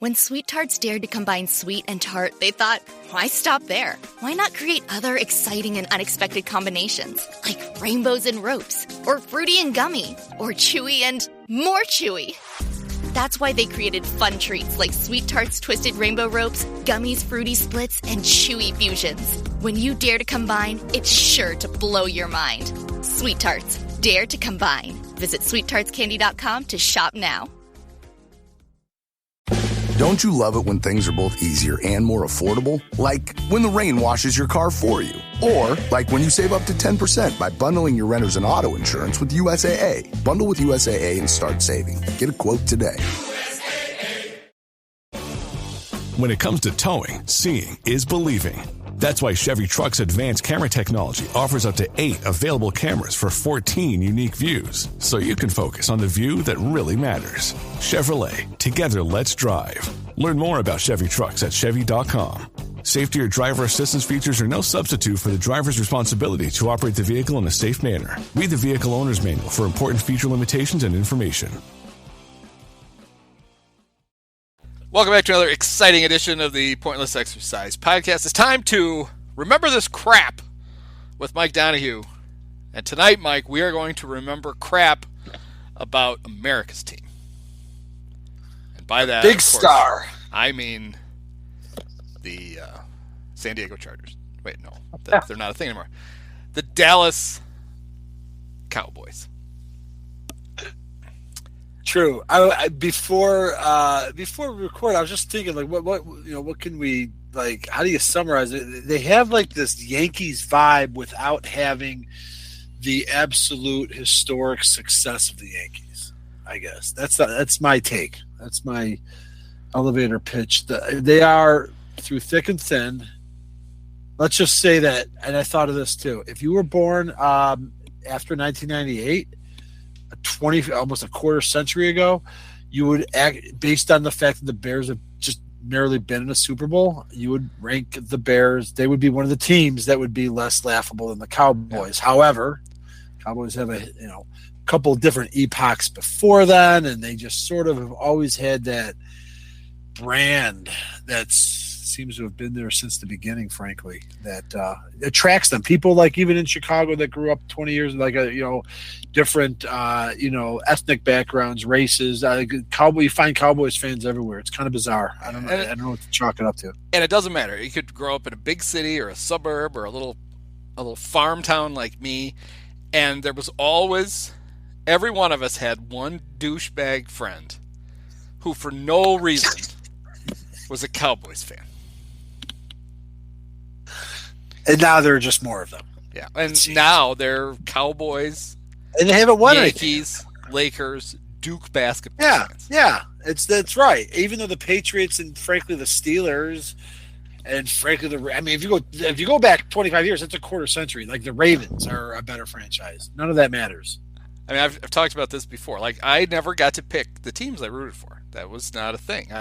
When Sweet Tarts dared to combine sweet and tart, they thought, why stop there? Why not create other exciting and unexpected combinations? Like rainbows and ropes, or fruity and gummy, or chewy and more chewy. That's why they created fun treats like Sweet Tarts Twisted Rainbow Ropes, Gummies Fruity Splits, and Chewy Fusions. When you dare to combine, it's sure to blow your mind. Sweet Tarts, dare to combine. Visit sweettartscandy.com to shop now. Don't you love it when things are both easier and more affordable? Like when the rain washes your car for you. Or like when you save up to 10% by bundling your renters and auto insurance with USAA. Bundle with USAA and start saving. Get a quote today. When it comes to towing, seeing is believing. That's why Chevy Truck's advanced camera technology offers up to 8 available cameras for 14 unique views, so you can focus on the view that really matters. Chevrolet, together let's drive. Learn more about Chevy Trucks at Chevy.com. Safety or driver assistance features are no substitute for the driver's responsibility to operate the vehicle in a safe manner. Read the Vehicle Owner's Manual for important feature limitations and information. Welcome back to another exciting edition of the Pointless Exercise Podcast. It's time to remember this crap with Mike Donahue. And tonight, Mike, we are going to remember crap about America's team. And by that, Big of course, star. I mean the San Diego Chargers. Wait, no, they're not a thing anymore. The Dallas Cowboys. True. Before we record, I was just thinking, like, what can we, like? How do you summarize it? They have like this Yankees vibe without having the absolute historic success of the Yankees. I guess that's my take. That's my elevator pitch. They are through thick and thin. Let's just say that, and I thought of this too. If you were born after 1998. Almost a quarter century ago, you would act based on the fact that the Bears have just merely been in a Super Bowl. You would rank the Bears. They would be one of the teams that would be less laughable than the Cowboys. Yeah. However, Cowboys have a couple of different epochs before then, and they just sort of have always had that brand that seems to have been there since the beginning, frankly, that attracts them. People like even in Chicago that grew up 20 years, like, different, ethnic backgrounds, races. You find Cowboys fans everywhere. It's kind of bizarre. I don't know what to chalk it up to. And it doesn't matter. You could grow up in a big city or a suburb or a little farm town like me, and there was always, every one of us had one douchebag friend who, for no reason, was a Cowboys fan. And now there are just more of them. Yeah, and now they're Cowboys, and they haven't won Yankees, anything. Lakers, Duke basketball fans. Yeah, that's right. Even though the Patriots and frankly the Steelers, and frankly if you go back 25 years, that's a quarter century. Like the Ravens are a better franchise. None of that matters. I mean, I've talked about this before. Like, I never got to pick the teams I rooted for. That was not a thing.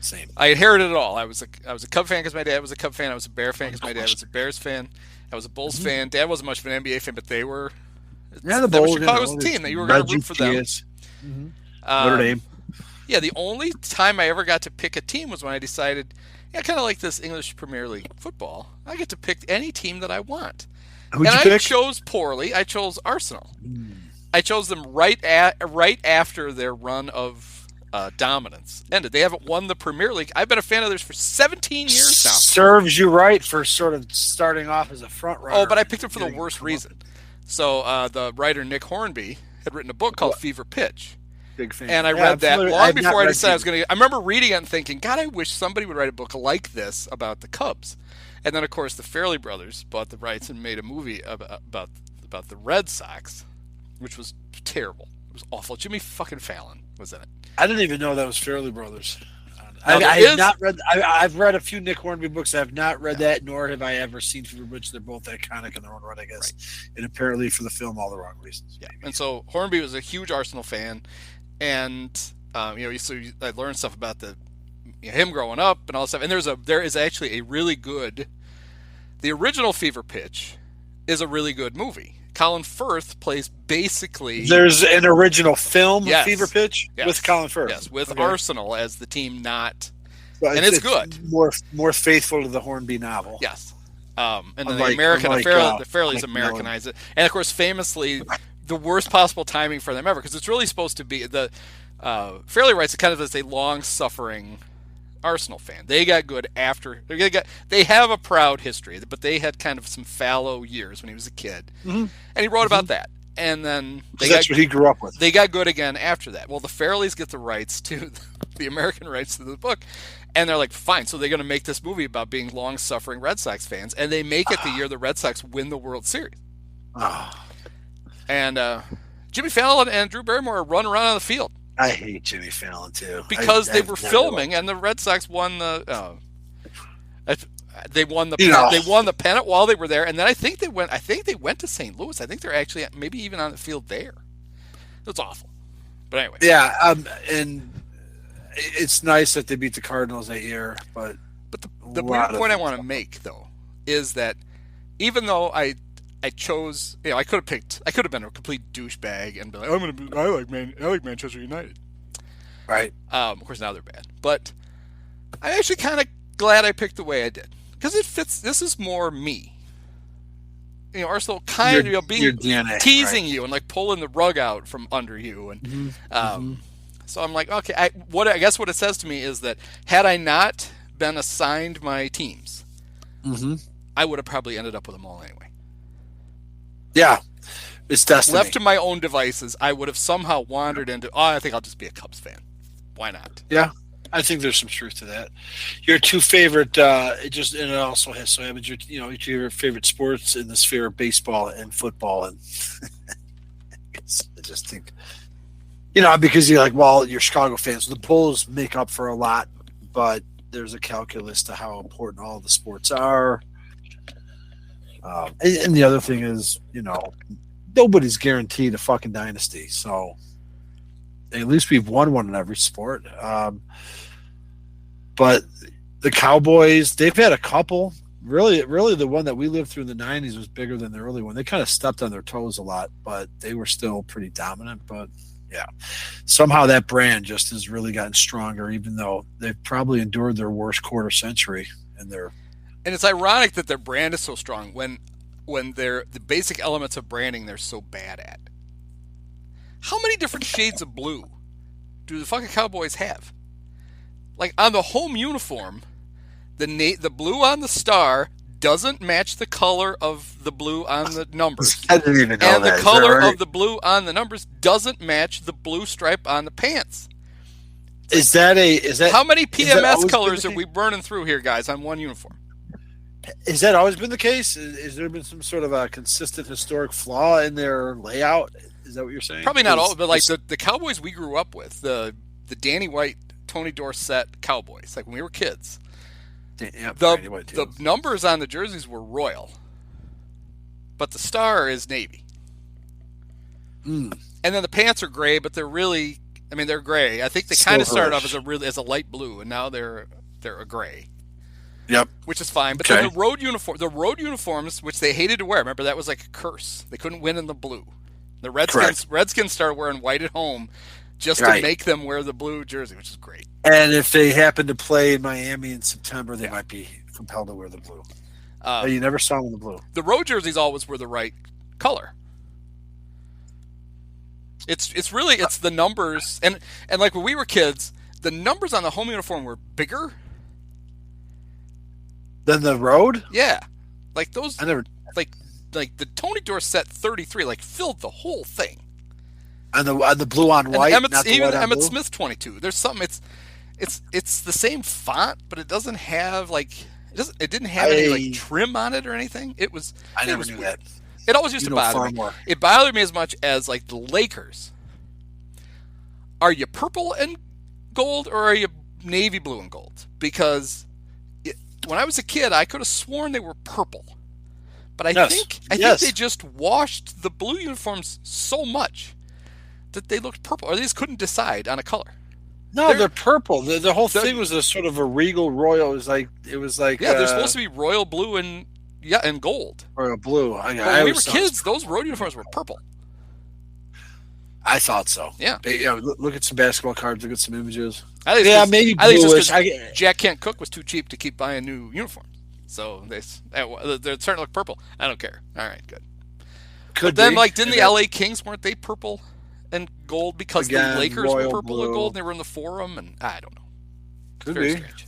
Same. I inherited it all. I was a Cub fan because my dad was a Cub fan. I was a Bear fan because my dad was a Bears fan. I was a Bulls fan. Dad wasn't much of an NBA fan, but they were. The Bulls. Chicago's team that you were going to root for them. Mm-hmm. Notre Dame. Yeah, the only time I ever got to pick a team was when I decided, kind of like this English Premier League football. I get to pick any team that I want. Who'd you pick? I chose poorly. I chose Arsenal. I chose them right after their run of dominance ended. They haven't won the Premier League. I've been a fan of theirs for 17 years now. Serves you right for sort of starting off as a front runner. Oh, but I picked them for the worst reason. So the writer Nick Hornby had written a book called Fever Pitch. Big fan. And I read that long before I decided I was going to. I remember reading it and thinking, God, I wish somebody would write a book like this about the Cubs. And then, of course, the Farrelly brothers bought the rights and made a movie about the Red Sox, which was terrible. It was awful. Jimmy fucking Fallon was in it. I didn't even know that was Farrelly brothers. I have not read. I've read a few Nick Hornby books. I have not read that, nor have I ever seen Fever Pitch. They're both iconic in their own right, I guess, and apparently for the film, all the wrong reasons. Yeah, and so Hornby was a huge Arsenal fan, and I learned stuff about him growing up and all this stuff. And there is actually a really good. The original Fever Pitch is a really good movie. Colin Firth plays basically. There's an original film, Fever Pitch, with Colin Firth. Yes, with Arsenal as the team, not. Well, and it's good. More faithful to the Hornby novel. Yes. And then the Fairleys Americanized it. And, of course, famously, the worst possible timing for them ever, because it's really supposed to be the Fairley writes it kind of as a long-suffering Arsenal fan. They got good after they have a proud history, but they had kind of some fallow years when he was a kid, and he wrote about that. And then that's what he grew up with. They got good again after that. Well, the Fairleys get the rights to the American rights to the book, and they're like, fine. So they're going to make this movie about being long-suffering Red Sox fans, and they make it the year the Red Sox win the World Series. And Jimmy Fallon and Drew Barrymore run around on the field. I hate Jimmy Fallon too because they were filming, and the Red Sox won the. They won the pennant while they were there, and then I think they went to St. Louis. I think they're actually maybe even on the field there. It's awful, but anyway. Yeah, and it's nice that they beat the Cardinals that year, but the weird point I want to make though is that even though I chose, I could have been a complete douchebag and be like, I like Manchester United. Right. Of course now they're bad, but I'm actually kind of glad I picked the way I did because it fits. This is more me. Arsenal kind of being DNA, teasing you and like pulling the rug out from under you, and so I'm like, okay. I guess what it says to me is that had I not been assigned my teams, I would have probably ended up with them all anyway. Yeah, it's destiny. Left to my own devices, I would have somehow wandered into, I think I'll just be a Cubs fan. Why not? Yeah, I think there's some truth to that. Your two favorite, it also has so happens each of your favorite sports in the sphere of baseball and football, and I just think, because you're like, well, you're Chicago fans. The Bulls make up for a lot, but there's a calculus to how important all the sports are. And the other thing is, nobody's guaranteed a fucking dynasty. So at least we've won one in every sport. But the Cowboys, they've had a couple. Really, the one that we lived through in the 90s was bigger than the early one. They kind of stepped on their toes a lot, but they were still pretty dominant. But yeah, somehow that brand just has really gotten stronger, even though they've probably endured their worst quarter century in their. And it's ironic that their brand is so strong when the basic elements of branding they're so bad at. How many different shades of blue do the fucking Cowboys have? Like on the home uniform, the blue on the star doesn't match the color of the blue on the numbers. I didn't even know and that. And the color of the blue on the numbers doesn't match the blue stripe on the pants. Is that how many PMS colors are we burning through here, guys, on one uniform? Has that always been the case? Is there been some sort of a consistent historic flaw in their layout? Is that what you're saying? Probably not all, but like the Cowboys we grew up with, the Danny White, Tony Dorsett Cowboys, like when we were kids. Yeah, the numbers on the jerseys were royal, but the star is navy. And then the pants are gray, but they're really, they're gray. I think they kind of started off as a light blue, and now they're a gray. Yep. Which is fine. But then the road uniforms, which they hated to wear, remember that was like a curse. They couldn't win in the blue. The Redskins started wearing white at home just to make them wear the blue jersey, which is great. And if they happen to play in Miami in September, they might be compelled to wear the blue. But you never saw them in the blue. The road jerseys always were the right color. It's the numbers, and like when we were kids, the numbers on the home uniform were bigger than the road. Yeah, like those. I never like the Tony Dorsett 33 filled the whole thing. And the blue on white, even Emmett Smith 22. There's something. It's the same font, but it doesn't have it didn't have any trim on it or anything. It was. I never knew that. It always used to bother me. More. It bothered me as much as the Lakers. Are you purple and gold or are you navy blue and gold? Because when I was a kid, I could have sworn they were purple, but I think they just washed the blue uniforms so much that they looked purple, or they just couldn't decide on a color. No, they're purple. The whole thing was a sort of a regal royal. It was like they're supposed to be royal blue and and gold. Or blue. When we were kids, those road uniforms were purple. I thought so. Yeah. Look at some basketball cards. Look at some images. Maybe bluish. Jack Kent Cook was too cheap to keep buying new uniforms. So they're starting to look purple. I don't care. All right, good. But then, didn't the LA Kings, weren't they purple and gold because the Lakers were purple blue. And gold and they were in the Forum? And I don't know. Could be. Strange.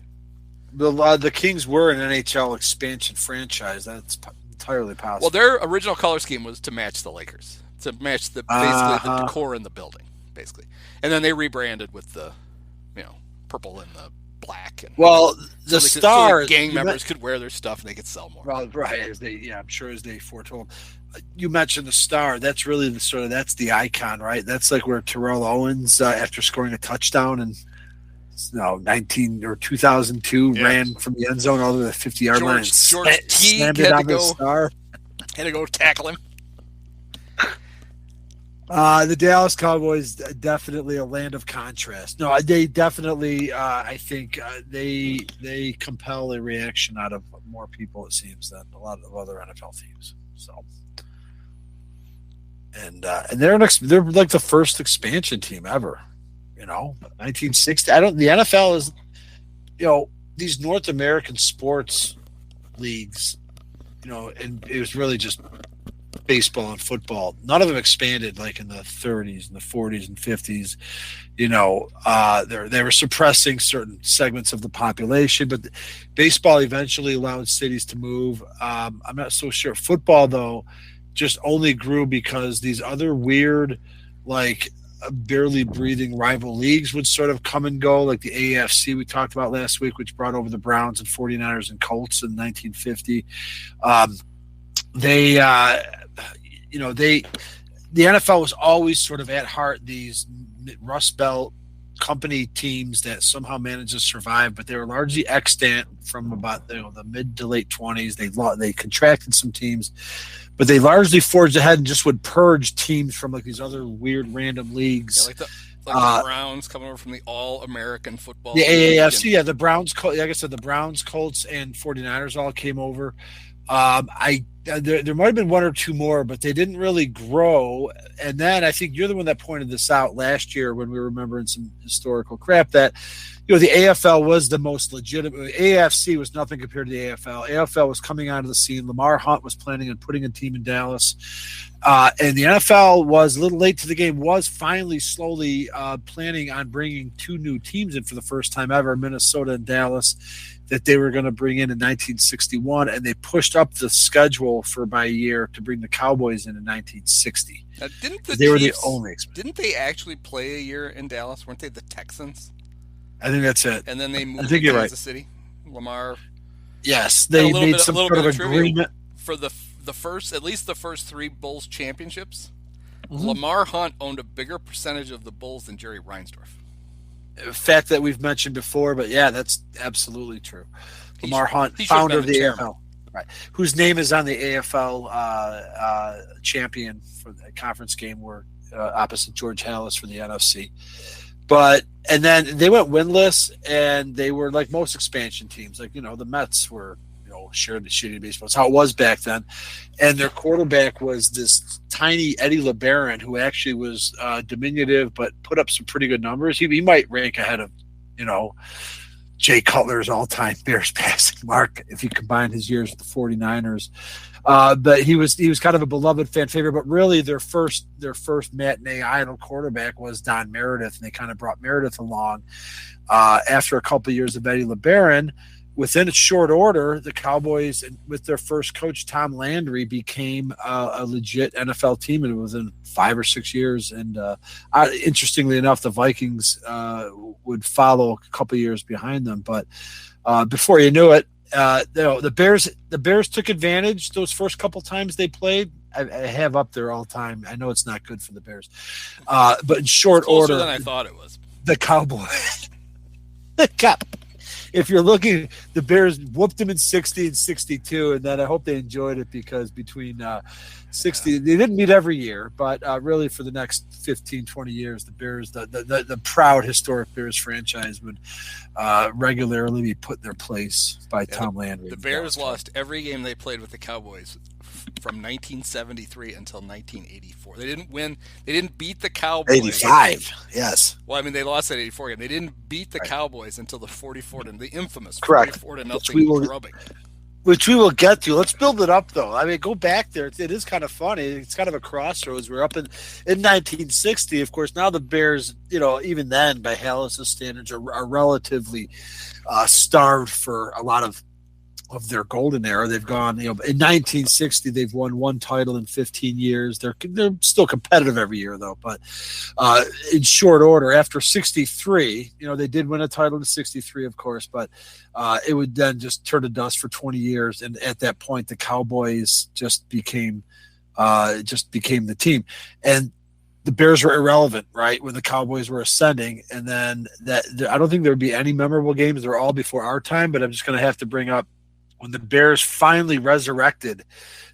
The Kings were an NHL expansion franchise. That's entirely possible. Well, their original color scheme was to match the Lakers, to match the decor in the building, basically. And then they rebranded with the, purple and the black. And the Stars, gang members could wear their stuff and they could sell more. Well, right, I'm sure as they foretold. You mentioned the Star. That's really that's the icon, right? That's like where Terrell Owens, after scoring a touchdown in 2002, ran from the end zone all the way to the 50-yard line. George Teague had to go tackle him. The Dallas Cowboys, definitely a land of contrast. No, they definitely, I think they compel a reaction out of more people, it seems, than a lot of other NFL teams. So, and they're like the first expansion team ever. 1960. The NFL is, these North American sports leagues, and it was really just baseball and football. None of them expanded like in the 30s and the 40s and 50s. They were suppressing certain segments of the population, but baseball eventually allowed cities to move. I'm not so sure. Football, though, just only grew because these other weird, barely breathing rival leagues would sort of come and go, like the AFC we talked about last week, which brought over the Browns and 49ers and Colts in 1950. The NFL was always sort of at heart these Rust Belt company teams that somehow managed to survive, but they were largely extant from about the mid to late 20s. They contracted some teams, but they largely forged ahead and just would purge teams from these other weird random leagues. Yeah, the Browns coming over from the All-American Football the AAFC, the Browns, like I said, the Browns, Colts, and 49ers all came over. There might have been one or two more, but they didn't really grow. And then I think you're the one that pointed this out last year when we were remembering some historical crap that, the AFL was the most legitimate. AFC was nothing compared to the AFL. AFL was coming onto the scene. Lamar Hunt was planning on putting a team in Dallas. And the NFL was a little late to the game, was finally slowly planning on bringing two new teams in for the first time ever, Minnesota and Dallas, that they were going to bring in 1961, and they pushed up the schedule by a year to bring the Cowboys in 1960. Now, they were the only. Didn't they actually play a year in Dallas? Weren't they the Texans? I think that's it. And then they moved to Kansas City. Lamar. Yes, they made some sort of agreement for the first, at least the first three Bulls championships. Mm-hmm. Lamar Hunt owned a bigger percentage of the Bulls than Jerry Reinsdorf. A fact that we've mentioned before, but yeah, that's absolutely true. Lamar Hunt, founder of the AFL, right? Whose name is on the AFL champion for the conference game where opposite George Halas for the NFC. And then they went winless, and they were like most expansion teams. The Mets were, shared the shitty baseball. That's how it was back then. And their quarterback was this tiny Eddie LeBaron, who actually was diminutive, but put up some pretty good numbers. He might rank ahead of, Jay Cutler's all-time Bears passing mark if you combine his years with the 49ers. But he was kind of a beloved fan favorite. But really, their first matinee idol quarterback was Don Meredith, and they kind of brought Meredith along after a couple of years of Eddie LeBaron. Within a short order, the Cowboys, with their first coach, Tom Landry, became a legit NFL team, and within 5 or 6 years. And interestingly enough, the Vikings would follow a couple of years behind them. But before you knew it, the Bears took advantage those first couple times they played. I have up there all time. I know it's not good for the Bears, but in short order, than I thought it was. The Cowboys. if you're looking, the Bears whooped them in 60 and 62, and then I hope they enjoyed it because between 60, they didn't meet every year, but really for the next 15, 20 years, the Bears, the proud historic Bears franchise would regularly be put in their place by Tom Landry. The Bears lost every game they played with the Cowboys from 1973 until 1984. They didn't win. They didn't beat the Cowboys. 85, yes. Well, I mean, they lost that 84 game. They didn't beat the Cowboys until the 44 to the infamous Correct. 44 to nothing drubbing. Which we will get to. Let's build it up, though. I mean, go back there. It is kind of funny. It's kind of a crossroads. We're up in 1960. Of course, now the Bears, even then, by Hallis' standards, are relatively starved for a lot of their golden era. They've gone, in 1960, they've won one title in 15 years. They're still competitive every year, though. But in short order, after 63, they did win a title in 63, of course, but it would then just turn to dust for 20 years. And at that point, the Cowboys just became the team. And the Bears were irrelevant, right, when the Cowboys were ascending. And then I don't think there would be any memorable games. They're all before our time, but I'm just going to have to bring up when the Bears finally resurrected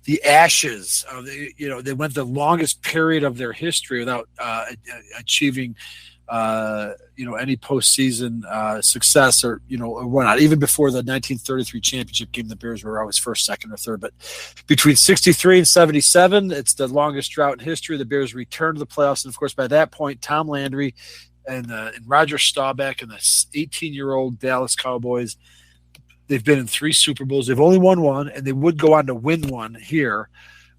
the ashes of they went the longest period of their history without achieving any postseason success or whatnot. Even before the 1933 championship game, the Bears were always first, second, or third. But between 63 and 77, it's the longest drought in history. The Bears returned to the playoffs, and of course, by that point, Tom Landry and Roger Staubach and the 18-year-old Dallas Cowboys. They've been in 3 Super Bowls. They've only won one, and they would go on to win one here.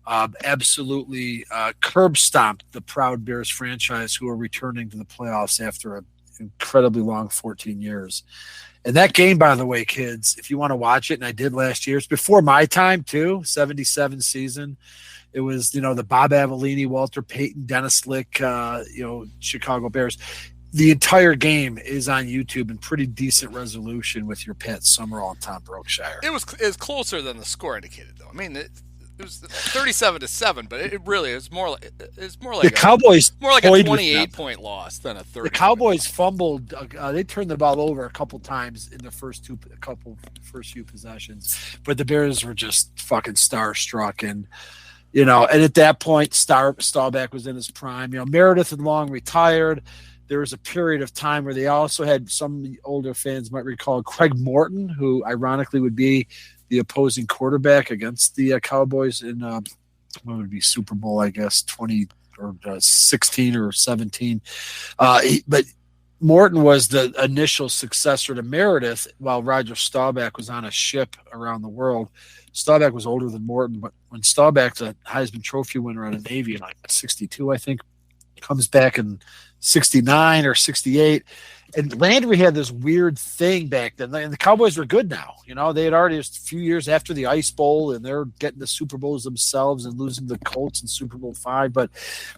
Absolutely curb stomped the proud Bears franchise, who are returning to the playoffs after an incredibly long 14 years. And that game, by the way, kids, if you want to watch it, and I did last year, it's before my time too, 77 season. It was, the Bob Avellini, Walter Payton, Dennis Lick, Chicago Bears. The entire game is on YouTube in pretty decent resolution with your Pat Summerall and Tom Brokeshire. It was closer than the score indicated, though. I mean, it was 37-7, but it really is more like the Cowboys more like a 28-point loss than a 30. The Cowboys fumbled. They turned the ball over a couple times in the first few possessions, but the Bears were just fucking starstruck and. And at that point, Staubach was in his prime. Meredith and Long retired. There was a period of time where they also had, some older fans might recall, Craig Morton, who ironically would be the opposing quarterback against the Cowboys in what would be Super Bowl, I guess, 20 or 16 or 17. But Morton was the initial successor to Meredith while Roger Staubach was on a ship around the world. Staubach was older than Morton, but when Staubach's a Heisman Trophy winner out of Navy in 62, I think, comes back in 69 or 68. And Landry had this weird thing back then. And the Cowboys were good now. They had already just a few years after the Ice Bowl, and they're getting the Super Bowls themselves and losing the Colts in Super Bowl V. But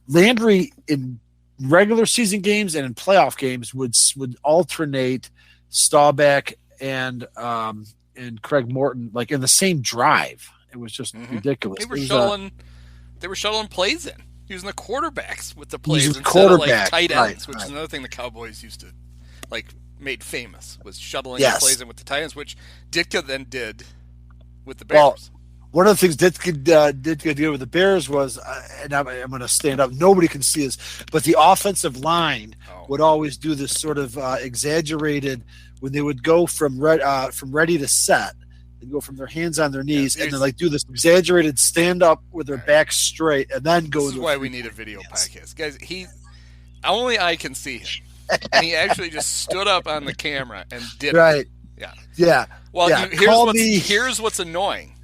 Landry in regular season games and in playoff games would alternate Staubach and Craig Morton like in the same drive. It was just ridiculous. They were shuttling plays in. Using the quarterbacks with the plays instead of tight ends, which is another thing the Cowboys used to made famous, was shuttling the plays in with the tight ends, which Ditka then did with the Bears. Well, one of the things Ditka did with the Bears was, and I'm going to stand up, nobody can see us, but the offensive line would always do this sort of exaggerated, when they would go from ready to set, they'd go from their hands on their knees and then do this exaggerated stand up with their back straight and then go. This is why we need a video podcast, guys. Only I can see him, and he actually just stood up on the camera and did it. Yeah. Well, here's what's annoying.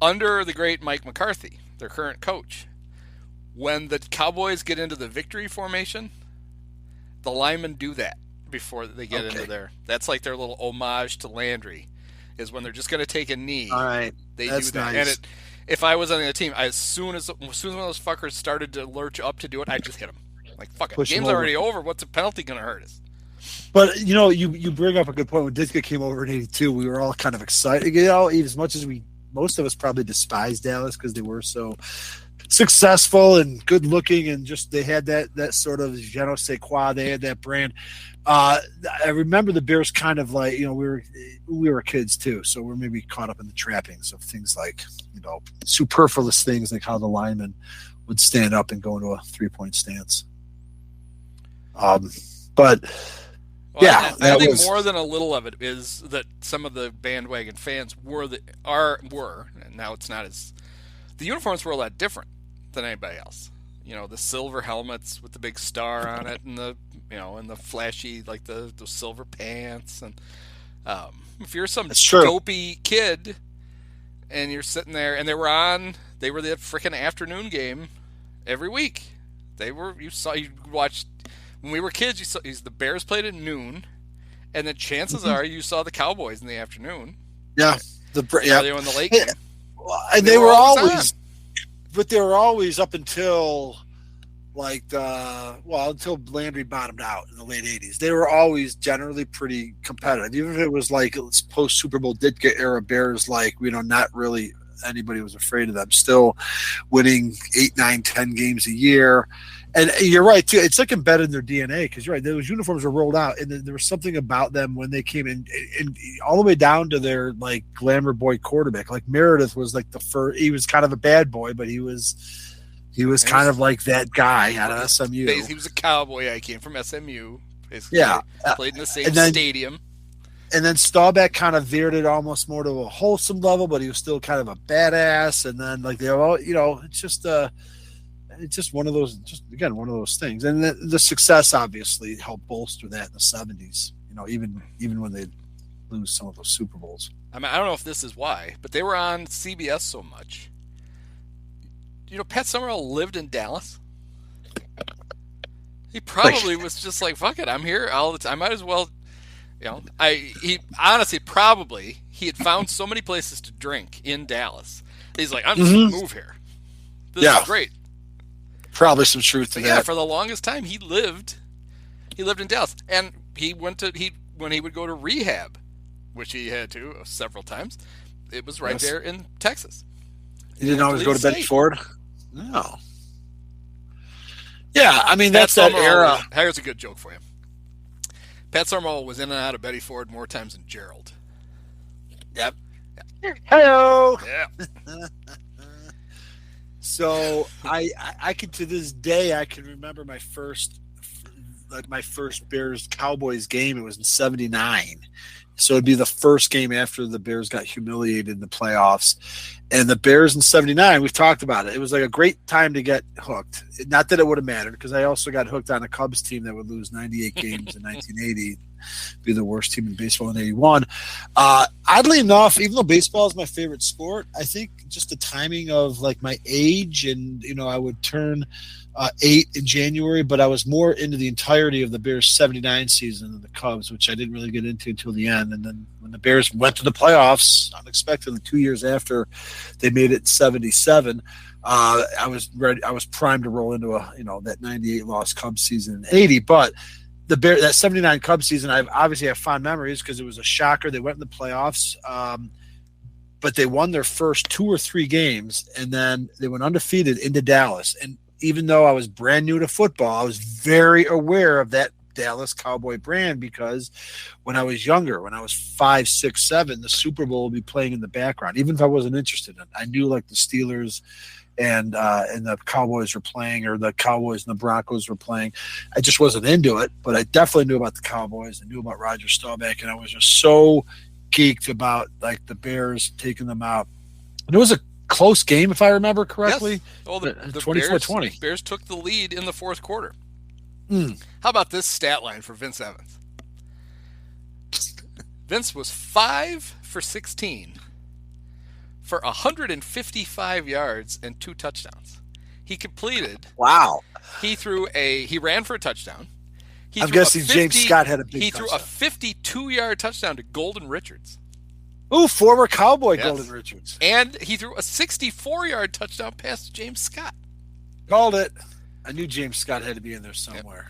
Under the great Mike McCarthy, their current coach, when the Cowboys get into the victory formation, the linemen do that before they get into there. That's like their little homage to Landry. Is when they're just going to take a knee. All right, they do that. Nice. And if I was on the team, as soon as one of those fuckers started to lurch up to do it, I'd just hit him. Like, fuck it, game's already over. What's a penalty going to hurt us? But you bring up a good point. When Ditka came over in '82, we were all kind of excited. As much as most of us probably despised Dallas because they were so successful and good looking, and just they had that sort of je ne sais quoi. They had that brand. I remember the Bears kind of like, we were kids too, so we're maybe caught up in the trappings of things like, superfluous things like how the linemen would stand up and go into a 3-point stance. But yeah, I think more than a little of it is that some of the bandwagon fans were, and now it's not as, the uniforms were a lot different than anybody else. The silver helmets with the big star on it, and the and the flashy, like the silver pants, and if you're some dopey kid and you're sitting there, and they were the freaking afternoon game every week. You watched when we were kids. The Bears played at noon, and the chances are you saw the Cowboys in the afternoon. Yeah, they were in the late game. And they were always, but they were always up until until Landry bottomed out in the late 80s. They were always generally pretty competitive, even if it was like post Super Bowl Ditka era Bears, not really anybody was afraid of them, still winning 8, 9, 10 games a year. And you're right too, it's like embedded in their DNA, because you're right, those uniforms were rolled out, and there was something about them when they came in, and all the way down to their glamour boy quarterback. Like Meredith was the first. He was kind of a bad boy, but he was kind of like that guy out of SMU. He was a Cowboy. I came from SMU. Basically. Yeah, played in the same stadium. And then Staubach kind of veered it almost more to a wholesome level, but he was still kind of a badass. And then they all, it's just one of those, one of those things. And the success obviously helped bolster that in the 70s. Even when they lose some of those Super Bowls. I don't know if this is why, but they were on CBS so much. Pat Summerall lived in Dallas. He probably was just like, fuck it, I'm here all the time. I might as well, he honestly he had found so many places to drink in Dallas. He's like, I'm just going to move here. This is great. Probably some truth to that. Yeah, for the longest time, he lived in Dallas. And when he would go to rehab, which he had to several times, it was right there in Texas. He didn't always go to Betty Ford? No. Yeah, that's that era. Here's a good joke for you. Pat Summerall was in and out of Betty Ford more times than Gerald. Yep. Hello. Yeah. So I can, to this day, I can remember my first Bears Cowboys game. It was in '79. So it'd be the first game after the Bears got humiliated in the playoffs. And the Bears in '79, we've talked about it. It was a great time to get hooked. Not that it would have mattered, because I also got hooked on a Cubs team that would lose 98 games in 1980, be the worst team in baseball in '81. Oddly enough, even though baseball is my favorite sport, I think just the timing of my age, and I would turn 8 in January, but I was more into the entirety of the Bears '79 season than the Cubs, which I didn't really get into until the end. And then when the Bears went to the playoffs, unexpectedly 2 years after they made it in '77, I was ready. I was primed to roll into that '98 loss Cubs season in '80. But that '79 Cubs season, I obviously have fond memories because it was a shocker. They went in the playoffs, but they won their first 2 or 3 games, and then they went undefeated into Dallas. And even though I was brand new to football, I was very aware of that Dallas Cowboy brand, because when I was younger, when I was 5, 6, 7, the Super Bowl would be playing in the background. Even if I wasn't interested in it, I knew the Steelers and the Cowboys were playing, or the Cowboys and the Broncos were playing. I just wasn't into it, but I definitely knew about the Cowboys. I knew about Roger Staubach, and I was just so geeked about the Bears taking them out. And it was a close game, if I remember correctly. Yes. Well, the 24-20. Bears took the lead in the fourth quarter. How about this stat line for Vince Evans? Vince was 5 for 16 for 155 yards and 2 touchdowns. He completed. Wow. He ran for a touchdown. I'm guessing James Scott had a big He threw a 52-yard touchdown to Golden Richards. Ooh, former Cowboy Golden Richards. And he threw a 64-yard touchdown pass to James Scott. Called it. I knew James Scott had to be in there somewhere.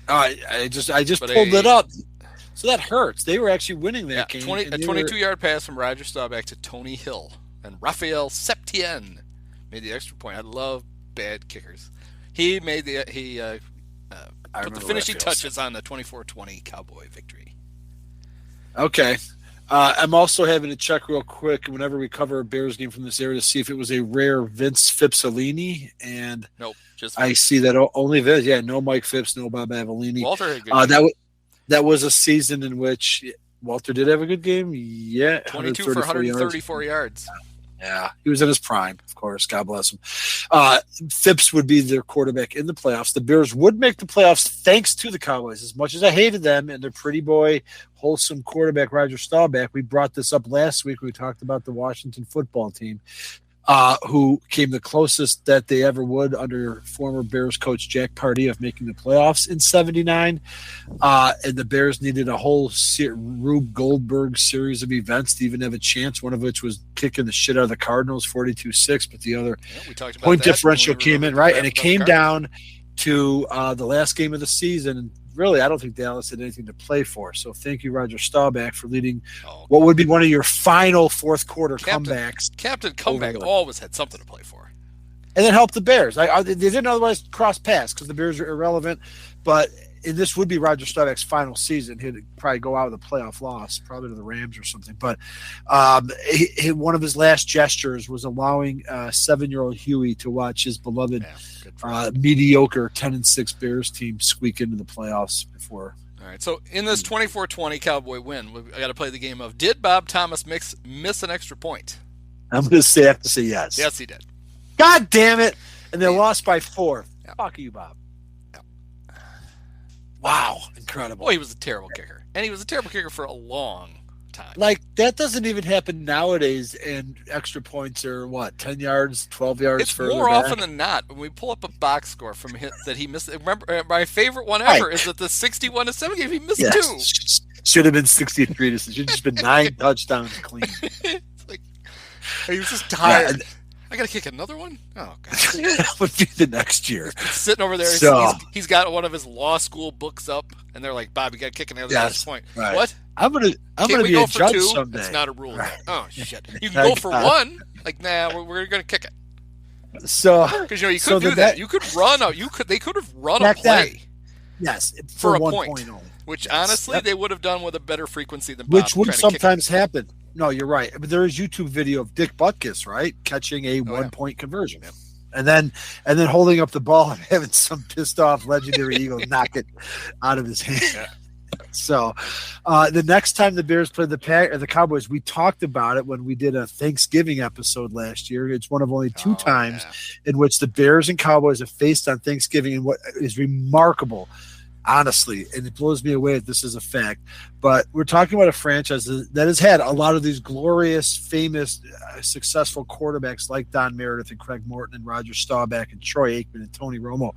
Yep. I just pulled it up. So that hurts. They were actually winning that game. A 22-yard pass from Roger Staubach to Tony Hill and Raphael Septien made the extra point. I love bad kickers. He made the put the finishing touches on the 24-20 Cowboy victory. Okay. I'm also having to check real quick whenever we cover a Bears game from this area to see if it was a rare Vince Fipsolini, and nope, just I see that only Vince. Yeah, no Mike Phipps, no Bob Avellini. Walter had a good game. That was a season in which Walter did have a good game. Yeah, 22 for 134 yards. Yeah, he was in his prime, of course. God bless him. Phipps would be their quarterback in the playoffs. The Bears would make the playoffs thanks to the Cowboys. As much as I hated them and their pretty boy, wholesome quarterback, Roger Staubach, we brought this up last week. We talked about the Washington football team, who came the closest that they ever would under former Bears coach Jack Pardee of making the playoffs in '79. And the Bears needed a whole Rube Goldberg series of events to even have a chance, one of which was kicking the shit out of the Cardinals 42-6, but the other point differential came in, right? And it came down to the last game of the season. And really, I don't think Dallas had anything to play for. So thank you, Roger Staubach, for leading what would be one of your final fourth quarter comebacks. Captain Comeback always had something to play for. And then helped the Bears. They didn't otherwise cross paths because the Bears are irrelevant. But this would be Roger Staubach's final season. He'd probably go out with a playoff loss, probably to the Rams or something. But one of his last gestures was allowing 7-year-old Huey to watch his beloved mediocre 10-6 Bears team squeak into the playoffs before. All right, so in this 24-20 Cowboy win, we got to play the game of, did Bob Thomas miss an extra point? I'm going to have to say yes. Yes, he did. God damn it. And they lost by 4. Yeah. Fuck you, Bob. Yeah. Wow. Incredible. Well, he was a terrible kicker. And he was a terrible kicker for a long time. Like, that doesn't even happen nowadays, and extra points are, 10 yards, 12 yards it's further more back? often than not, when we pull up a box score from him that he missed. Remember, my favorite one ever is that the 61-7 game, he missed 2. Should have been 63. Should have just been 9 touchdowns clean. It's like, he was just tired. Yeah. I got to kick another one? Oh, God. That would be the next year. He's sitting over there. He's got one of his law school books up, and they're like, Bob, you got to kick another point. Right. What? I'm gonna be a judge someday. It's not a rule. Right. Oh, shit. You can go for one. Like, nah, we're going to kick it. So, because you could do that. You could run out. They could have run a play. Yes, for a 1 point only. Which honestly, they would have done with a better frequency than Bob. Which would sometimes happen. No, you're right. But there is YouTube video of Dick Butkus, right, catching a 1-point conversion, and then holding up the ball and having some pissed off legendary Eagle knock it out of his hand. Yeah. So, the next time the Bears played the Cowboys, we talked about it when we did a Thanksgiving episode last year. It's one of only 2 times in which the Bears and Cowboys have faced on Thanksgiving, and what is remarkable, honestly, and it blows me away that this is a fact, but we're talking about a franchise that has had a lot of these glorious, famous, successful quarterbacks like Don Meredith and Craig Morton and Roger Staubach and Troy Aikman and Tony Romo.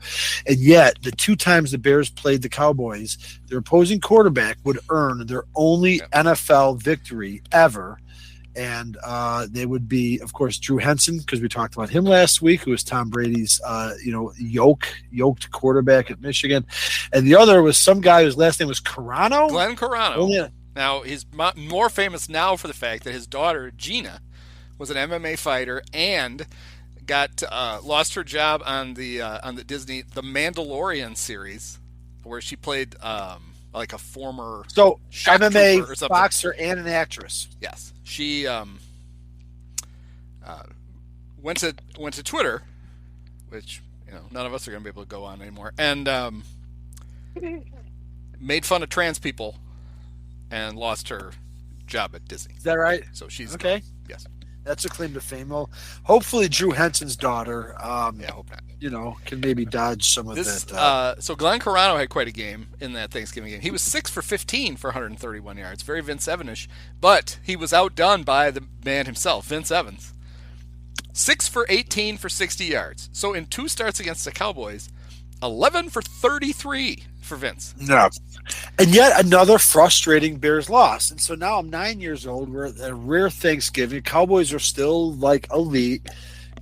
And yet, the 2 times the Bears played the Cowboys, their opposing quarterback would earn their only NFL victory ever. And they would be, of course, Drew Henson, because we talked about him last week, who was Tom Brady's, yoked quarterback at Michigan. And the other was some guy whose last name was Carano. Glenn Carano. Now, he's more famous now for the fact that his daughter, Gina, was an MMA fighter and got lost her job on the Disney The Mandalorian series, where she played like a former MMA boxer and an actress. Yes. She went to Twitter, which none of us are going to be able to go on anymore, and made fun of trans people, and lost her job at Disney. Is that right? So she's okay. Gone. Yes, that's a claim to fame. Well, hopefully Drew Henson's daughter, I hope not. Can maybe dodge some of that. So Glenn Carano had quite a game in that Thanksgiving game. He was 6 for 15 for 131 yards. Very Vince Evans-ish, but he was outdone by the man himself, Vince Evans. 6 for 18 for 60 yards. So in 2 starts against the Cowboys, 11 for 33 for Vince. No. And yet another frustrating Bears loss. And so now I'm 9 years old. We're at a rare Thanksgiving. Cowboys are still like elite.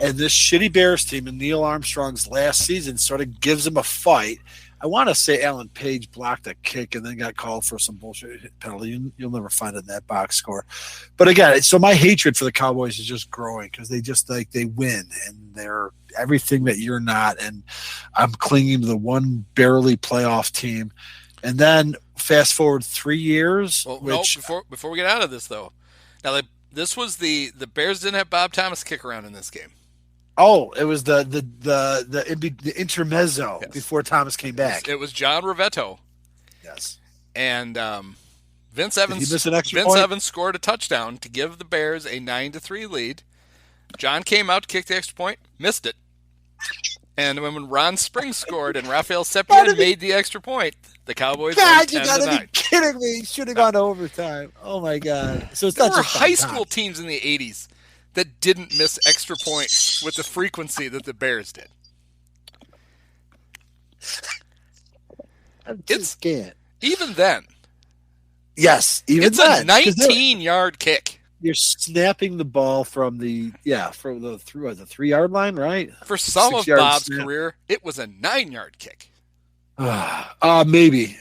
And this shitty Bears team in Neil Armstrong's last season sort of gives them a fight. I want to say Alan Page blocked a kick and then got called for some bullshit penalty. You'll never find it in that box score. But again, so my hatred for the Cowboys is just growing because they just they win and they're everything that you're not. And I'm clinging to the one barely playoff team. And then fast forward 3 years. Well, before we get out of this though, now this was the Bears didn't have Bob Thomas kick around in this game. Oh, it was the intermezzo before Thomas came back. It was John Roveto. Yes. And Vince Evans scored a touchdown to give the Bears a 9-3 lead. John came out to kick the extra point, missed it. And when Ron Springs scored and Rafael Sepien made the extra point, the Cowboys won 10-9. You gotta be kidding me. He should have gone to overtime. Oh my God. So there were high school teams in the 80s that didn't miss extra points with the frequency that the Bears did. I'm just scared. Even then. Yes, it's a 19-yard kick. You're snapping the ball from the 3-yard line, right? For some of Bob's career, it was a 9-yard kick. Maybe.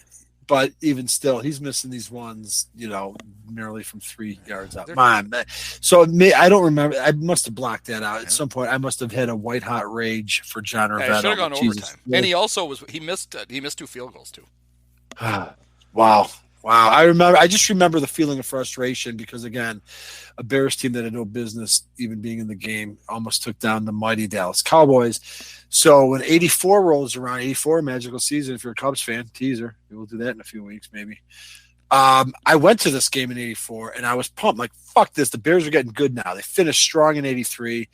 But even still, he's missing these ones, merely from 3 yards out. So I don't remember. I must have blocked that out at some point. I must have had a white hot rage for John Roveto. Should have gone overtime. And he also missed 2 field goals too. Wow. I just remember the feeling of frustration because again, a Bears team that had no business even being in the game almost took down the mighty Dallas Cowboys. So when 84 rolls around, 84 magical season, if you're a Cubs fan, teaser, we'll do that in a few weeks maybe. I went to this game in 84 and I was pumped. Like, fuck this. The Bears are getting good now. They finished strong in 83.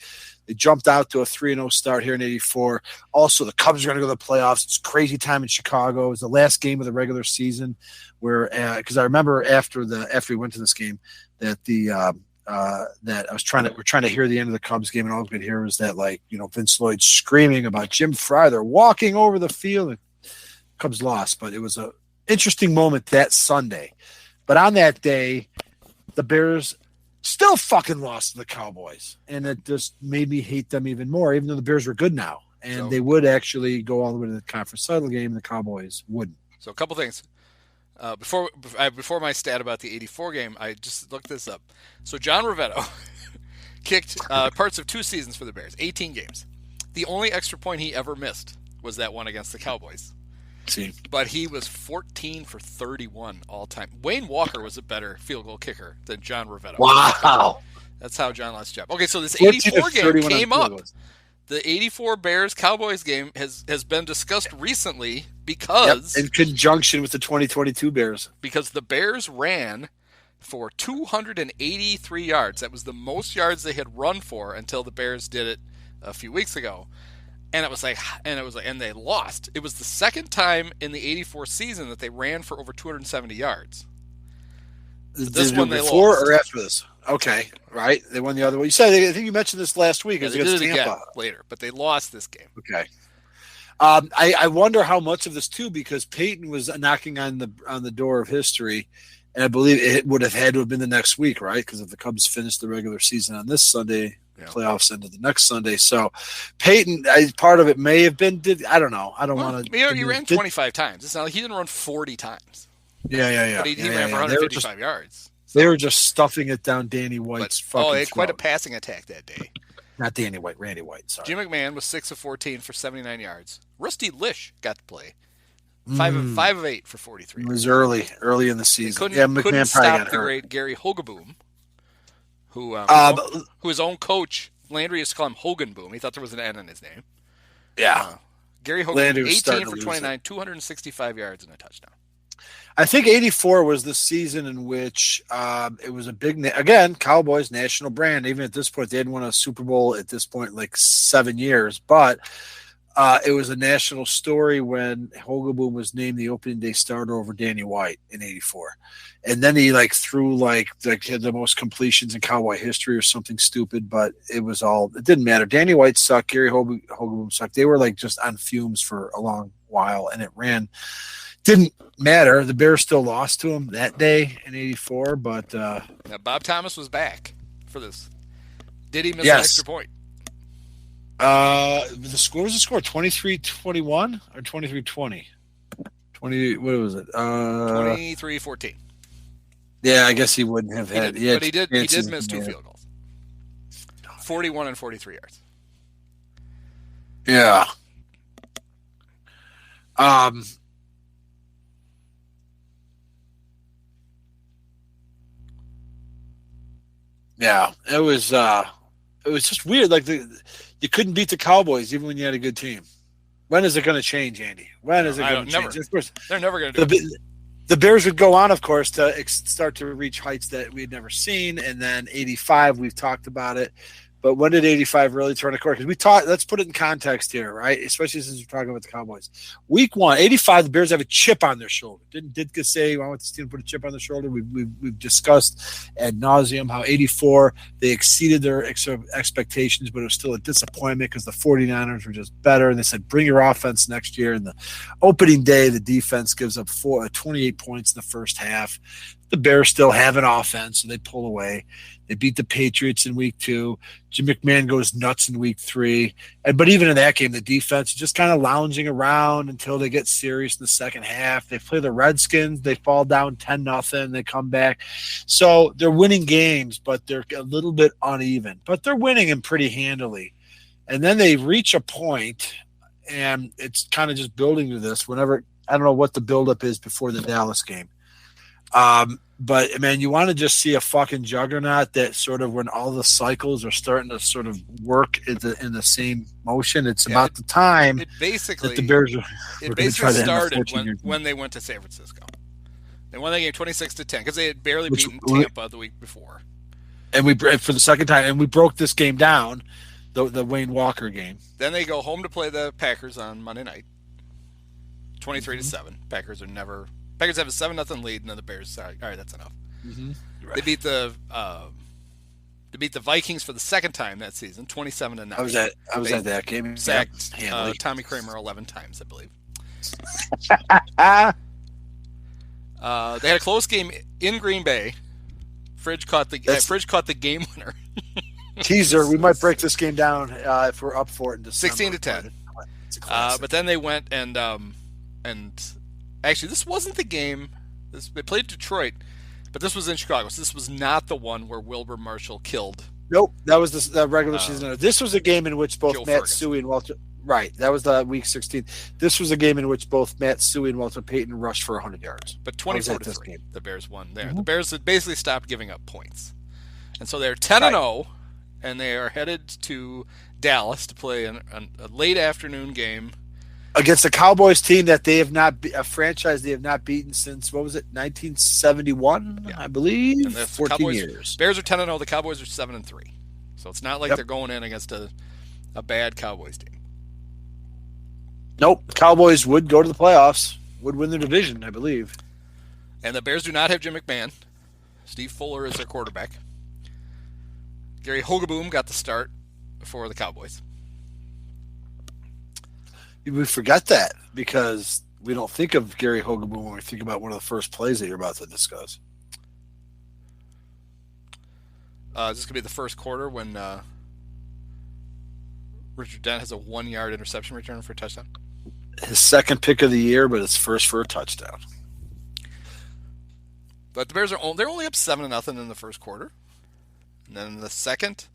They jumped out to a 3-0 start here in 84. Also, the Cubs are going to go to the playoffs. It's crazy time in Chicago. It was the last game of the regular season where, because I remember after we went to this game that we're trying to hear the end of the Cubs game, and all we could hear was that Vince Lloyd screaming about Jim Fry. They're walking over the field. And Cubs lost, but it was a interesting moment that Sunday. But on that day, the Bears still fucking lost to the Cowboys, and it just made me hate them even more, even though the Bears were good now, and they would actually go all the way to the conference title game, and the Cowboys wouldn't. So a couple things. Before my stat about the 84 game, I just looked this up. So John Roveto kicked parts of 2 seasons for the Bears, 18 games. The only extra point he ever missed was that one against the Cowboys. See. But he was 14 for 31 all time. Wayne Walker was a better field goal kicker than John Roveto. Wow. That's how John lost his job. Okay, so this 84 game came up. The 84 Bears-Cowboys game has been discussed recently because... in conjunction with the 2022 Bears. Because the Bears ran for 283 yards. That was the most yards they had run for until the Bears did it a few weeks ago. And they lost. It was the second time in the 84 season that they ran for over 270 yards. This one they before lost. Or after this? Okay, right. They won the other one. You said I think you mentioned this last week. Yeah, they did it again later, but they lost this game. Okay. I wonder how much of this too, because Peyton was knocking on the door of history, and I believe it would have had to have been the next week, right? Because if the Cubs finished the regular season on this Sunday, playoffs ended the next Sunday. So Peyton, part of it may have been. I don't know. I don't want to. He ran 25 times. It's not like he didn't run 40 times. Yeah. But he ran for 155 yards. So. They were just stuffing it down Danny White's fucking they had quite a throat. passing attack that day. Not Danny White, Randy White. Sorry. Jim McMahon was 6 of 14 for 79 yards. Rusty Lish got to play. 5 of 8 for 43. It was early in the season. McMahon couldn't stop the great Gary Hogeboom, who his own coach Landry used to call him Hogan Boom. He thought there was an N in his name. Yeah. Gary Hogan, 18 for 29, 265 yards and a touchdown. I think 84 was the season in which it was a big again, Cowboys national brand. Even at this point, they hadn't won a Super Bowl at this point like 7 years, but it was a national story when Hogeboom was named the opening day starter over Danny White in 84. And then he threw had the most completions in Cowboy history or something stupid, but it didn't matter. Danny White sucked. Gary Hogeboom sucked. They were just on fumes for a long while, and it didn't matter. The Bears still lost to him that day in 84, but now Bob Thomas was back for this. Did he miss an extra point? The score was 23-21 or 23-20? 20. What was it? 23-14. Yeah, I guess he wouldn't have had. But he did miss 2 field goals. 41 and 43 yards. Yeah. Yeah, it was just weird. Like you couldn't beat the Cowboys even when you had a good team. When is it going to change, Andy? When is it going to change? Of course, they're never going to do it. The Bears would go on, of course, to start to reach heights that we had never seen, and then 85. We've talked about it. But when did 85 really turn a corner? Because we talked. Let's put it in context here, right? Especially since we're talking about the Cowboys. Week 1, 85. The Bears have a chip on their shoulder. Didn't Ditka say I want this team to put a chip on their shoulder? We've discussed ad nauseum how 84 they exceeded their expectations, but it was still a disappointment because the 49ers were just better. And they said bring your offense next year. And the opening day, the defense gives up 28 points in the first half. The Bears still have an offense, so they pull away. They beat the Patriots in week 2. Jim McMahon goes nuts in week 3. But even in that game, the defense is just kind of lounging around until they get serious in the second half. They play the Redskins. They fall down 10-0. They come back. So they're winning games, but they're a little bit uneven. But they're winning them pretty handily. And then they reach a point, and it's kind of just building to this. Whenever I don't know what the buildup is before the Dallas game. But, man, you want to just see a fucking juggernaut that sort of when all the cycles are starting to sort of work in the same motion, it's about the time that the Bears are started when they went to San Francisco. They won that game 26-10 because they had barely beaten Tampa the week before. And for the second time, and we broke this game down, the Wayne Walker game. Then they go home to play the Packers on Monday night, 23-7. Packers have a 7-0 lead, and then the Bears. All right, that's enough. Mm-hmm. Right. They beat the Vikings for the second time that season, 27-9. I was at that game. Sacked Tommy Kramer 11 times, I believe. They had a close game in Green Bay. Fridge caught the game winner. Teaser. We might break this game down if we're up for it in December. 16-10. But then they went and actually, this wasn't the game. They played Detroit, but this was in Chicago. So this was not the one where Wilbur Marshall killed. Nope, that was the regular season. This was a game in which both Matt Suhey and Walter. Right, that was the week 16. This was a game in which both Matt Suhey and Walter Payton rushed for 100 yards. But 24-3, the Bears won there. Mm-hmm. The Bears had basically stopped giving up points, and so they're 10-0, and they are headed to Dallas to play a late afternoon game against a Cowboys team that they have not a franchise they have not beaten since, what was it, 1971, I believe. 14 years. Bears are 10-0. The Cowboys are 7-3. So it's not like they're going in against a bad Cowboys team. Nope. Cowboys would go to the playoffs, would win their division, I believe. And the Bears do not have Jim McMahon. Steve Fuller is their quarterback. Gary Hogeboom got the start for the Cowboys. We forget that because we don't think of Gary Hogeboom when we think about one of the first plays that you're about to discuss. This is going to be the first quarter when Richard Dent has a 1-yard interception return for a touchdown. His second pick of the year, but it's first for a touchdown. But the Bears they're only up 7-0 in the first quarter. And then in the second,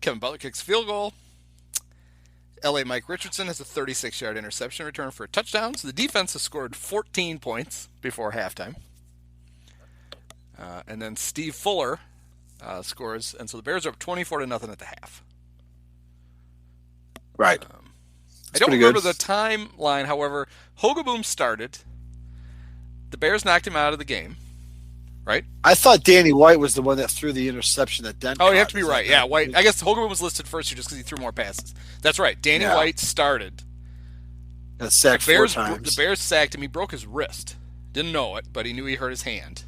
Kevin Butler kicks a field goal. L.A. Mike Richardson has a 36-yard interception return for a touchdown. So the defense has scored 14 points before halftime. And then Steve Fuller scores. And so the Bears are up 24-0 at the half. Right. I don't remember the timeline. However, Hogeboom started. The Bears knocked him out of the game. Right? I thought Danny White was the one that threw the interception that Dent. Oh, you have to be right. Yeah, White. I guess Hogeboom was listed first here just because he threw more passes. That's right. Danny White started. Got sacked 4 times. The Bears sacked him. He broke his wrist. Didn't know it, but he knew he hurt his hand.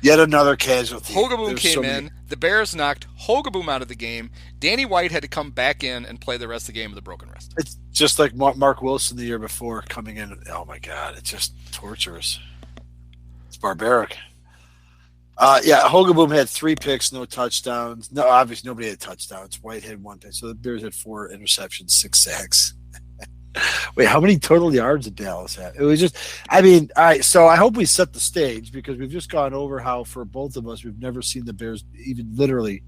Yet another casualty. Hogeboom came in. The Bears knocked Hogeboom out of the game. Danny White had to come back in and play the rest of the game with a broken wrist. It's just like Mark Wilson the year before coming in. Oh, my God. It's just torturous. It's barbaric. Hogeboom had 3 picks, no touchdowns. No, obviously nobody had touchdowns. White had 1 pick. So the Bears had 4 interceptions, 6 sacks. Wait, how many total yards did Dallas have? It was just, I mean, all right, so I hope we set the stage because we've just gone over how for both of us, we've never seen the Bears even literally,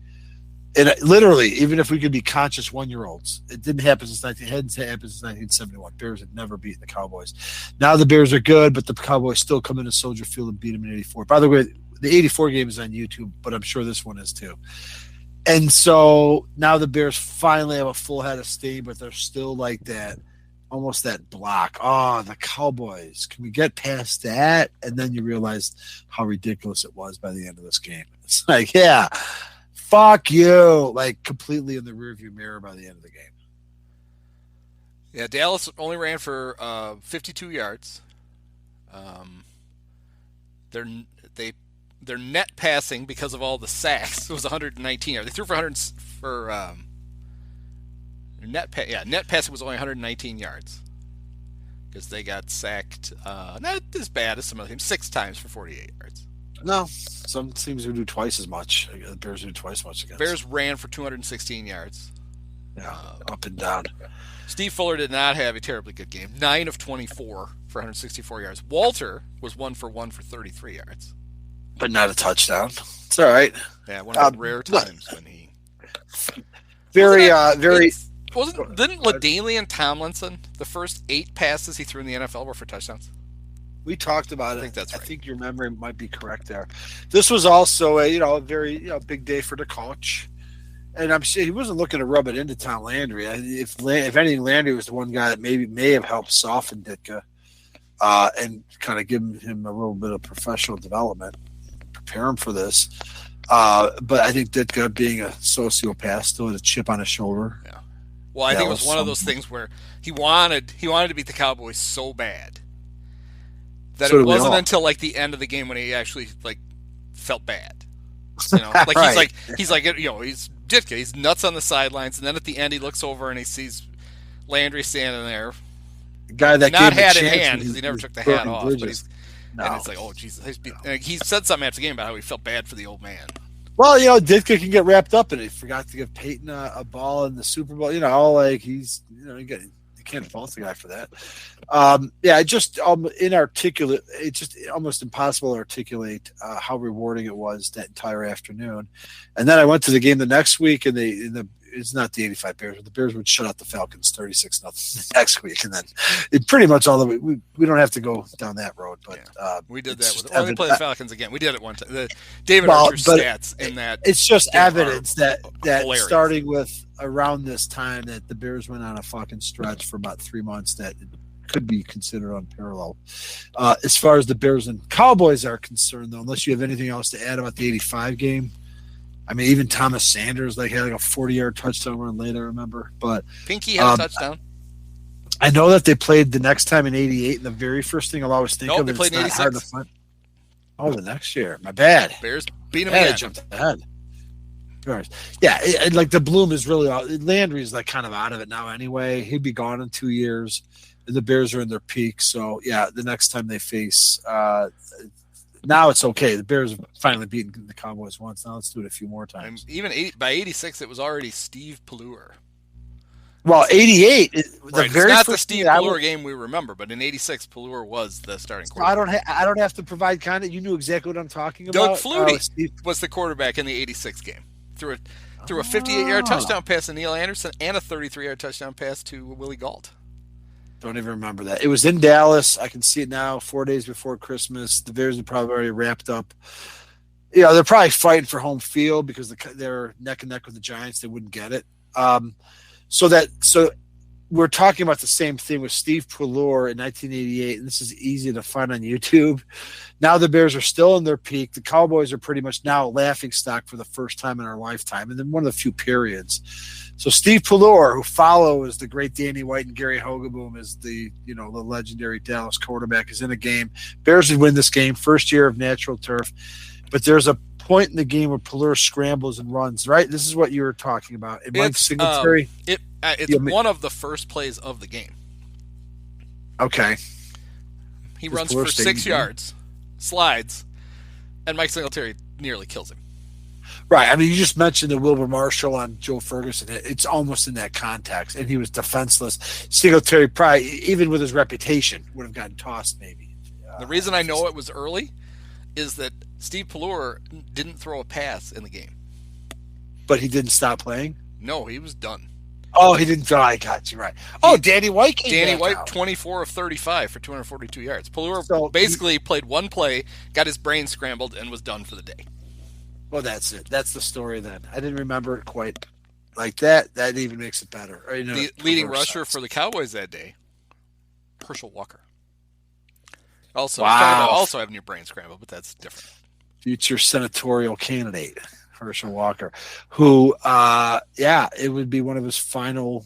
even if we could be conscious 1-year-olds, it didn't happen since 1971. Bears had never beaten the Cowboys. Now the Bears are good, but the Cowboys still come into Soldier Field and beat them in 84. By the way, the 84 game is on YouTube, but I'm sure this one is too. And so now the Bears finally have a full head of steam, but they're still like that, almost that block. Oh, the Cowboys. Can we get past that? And then you realize how ridiculous it was by the end of this game. It's like, yeah, fuck you. Like completely in the rearview mirror by the end of the game. Yeah, Dallas only ran for 52 yards. Their net passing because of all the sacks was 119 yards. They threw for 100 for net passing was only 119 yards because they got sacked not as bad as some other teams, 6 times for 48 yards. No, some teams would do twice as much. The Bears do twice as much against. Bears ran for 216 yards. Yeah, up and down. Steve Fuller did not have a terribly good game. 9 of 24 for 164 yards. Walter was 1 for 1 for 33 yards. But not a touchdown. It's all right. Yeah, one of the rare times when he... Very. Didn't LaDainian Tomlinson, the first 8 passes he threw in the NFL were for touchdowns? We talked about it. I think that's right. I think your memory might be correct there. This was also a very big day for the coach, and I'm sure he wasn't looking to rub it into Tom Landry. If anything, Landry was the one guy that may have helped soften Ditka and kind of give him a little bit of professional development, prepare him for this. But I think Ditka, being a sociopath, still had a chip on his shoulder. Yeah. Well, I think it was one of those things where he wanted to beat the Cowboys so bad that it wasn't until like the end of the game when he actually like felt bad. Like right. he's Ditka, he's nuts on the sidelines, and then at the end he looks over and he sees Landry standing there, the guy that not gave hat in hand because he never took the hat off. But and it's like, oh Jesus, he said something after the game about how he felt bad for the old man. Well, Ditka can get wrapped up in it. He forgot to give Peyton a ball in the Super Bowl. You can't fault the guy for that. Just inarticulate. It's just almost impossible to articulate how rewarding it was that entire afternoon. And then I went to the game the next week, and it's not the 85 Bears, but the Bears would shut out the Falcons 36-0 next week, and then it pretty much all the way. We don't have to go down that road, but we did that. When we play the Falcons again, we did it one time. David Archer's stats in that. It's just evidence that hilarious. Starting with around this time that the Bears went on a fucking stretch for about 3 months that could be considered unparalleled. As far as the Bears and Cowboys are concerned, though, unless you have anything else to add about the 85 game. I mean, even Thomas Sanders had a 40-yard touchdown run late, I remember. But Pinky had a touchdown. I know that they played the next time in 88, and the very first thing I'll always think of is they played in 86. The next year. My bad. Bears beat them again. again. I jumped ahead. Yeah, the bloom is really Landry's kind of out of it now anyway. He'd be gone in 2 years, and the Bears are in their peak. So, yeah, the next time they face now it's okay. The Bears have finally beaten the Cowboys once. Now let's do it a few more times. And even by 86, it was already Steve Pelluer. Well, 88, right. It's not the Steve Pelluer game we remember, but in 86, Pelluer was the starting quarterback. I don't have to provide content. You knew exactly what I'm talking Doug about. Flutie was the quarterback in the 86 game. Threw a 58-yard touchdown pass to Neil Anderson and a 33-yard touchdown pass to Willie Gault. Don't even remember that. It was in Dallas. I can see it now, 4 days before Christmas. The Bears are probably already wrapped up. They're probably fighting for home field because they're neck and neck with the Giants. They wouldn't get it. So we're talking about the same thing with Steve Pelluer in 1988, and this is easy to find on YouTube. Now the Bears are still in their peak. The Cowboys are pretty much now a laughingstock for the first time in our lifetime, and then one of the few periods. So Steve Pelluer, who follows the great Danny White and Gary Hogeboom as the legendary Dallas quarterback, is in a game. Bears would win this game, first year of natural turf, but there's a point in the game where Pelluer scrambles and runs, right? This is what you were talking about. And Mike Singletary. It's one of the first plays of the game. Okay. He runs for 6 yards, slides, and Mike Singletary nearly kills him. Right. I mean, you just mentioned the Wilbur Marshall on Joe Ferguson. It's almost in that context. And he was defenseless. Singletary probably, even with his reputation, would have gotten tossed maybe. The reason I know it was early is that Steve Pelluer didn't throw a pass in the game. But he didn't stop playing? No, he was done. Oh, he didn't throw. I got you right. Oh, Danny White came back out. 24 of 35 for 242 yards. Pelluer basically played one play, got his brain scrambled, and was done for the day. Well, that's it. That's the story then. I didn't remember it quite like that. That even makes it better. Or, the leading rusher for the Cowboys that day, Herschel Walker. Also, also having your brain scrambled, but that's different. Future senatorial candidate, Herschel Walker, who, it would be one of his final,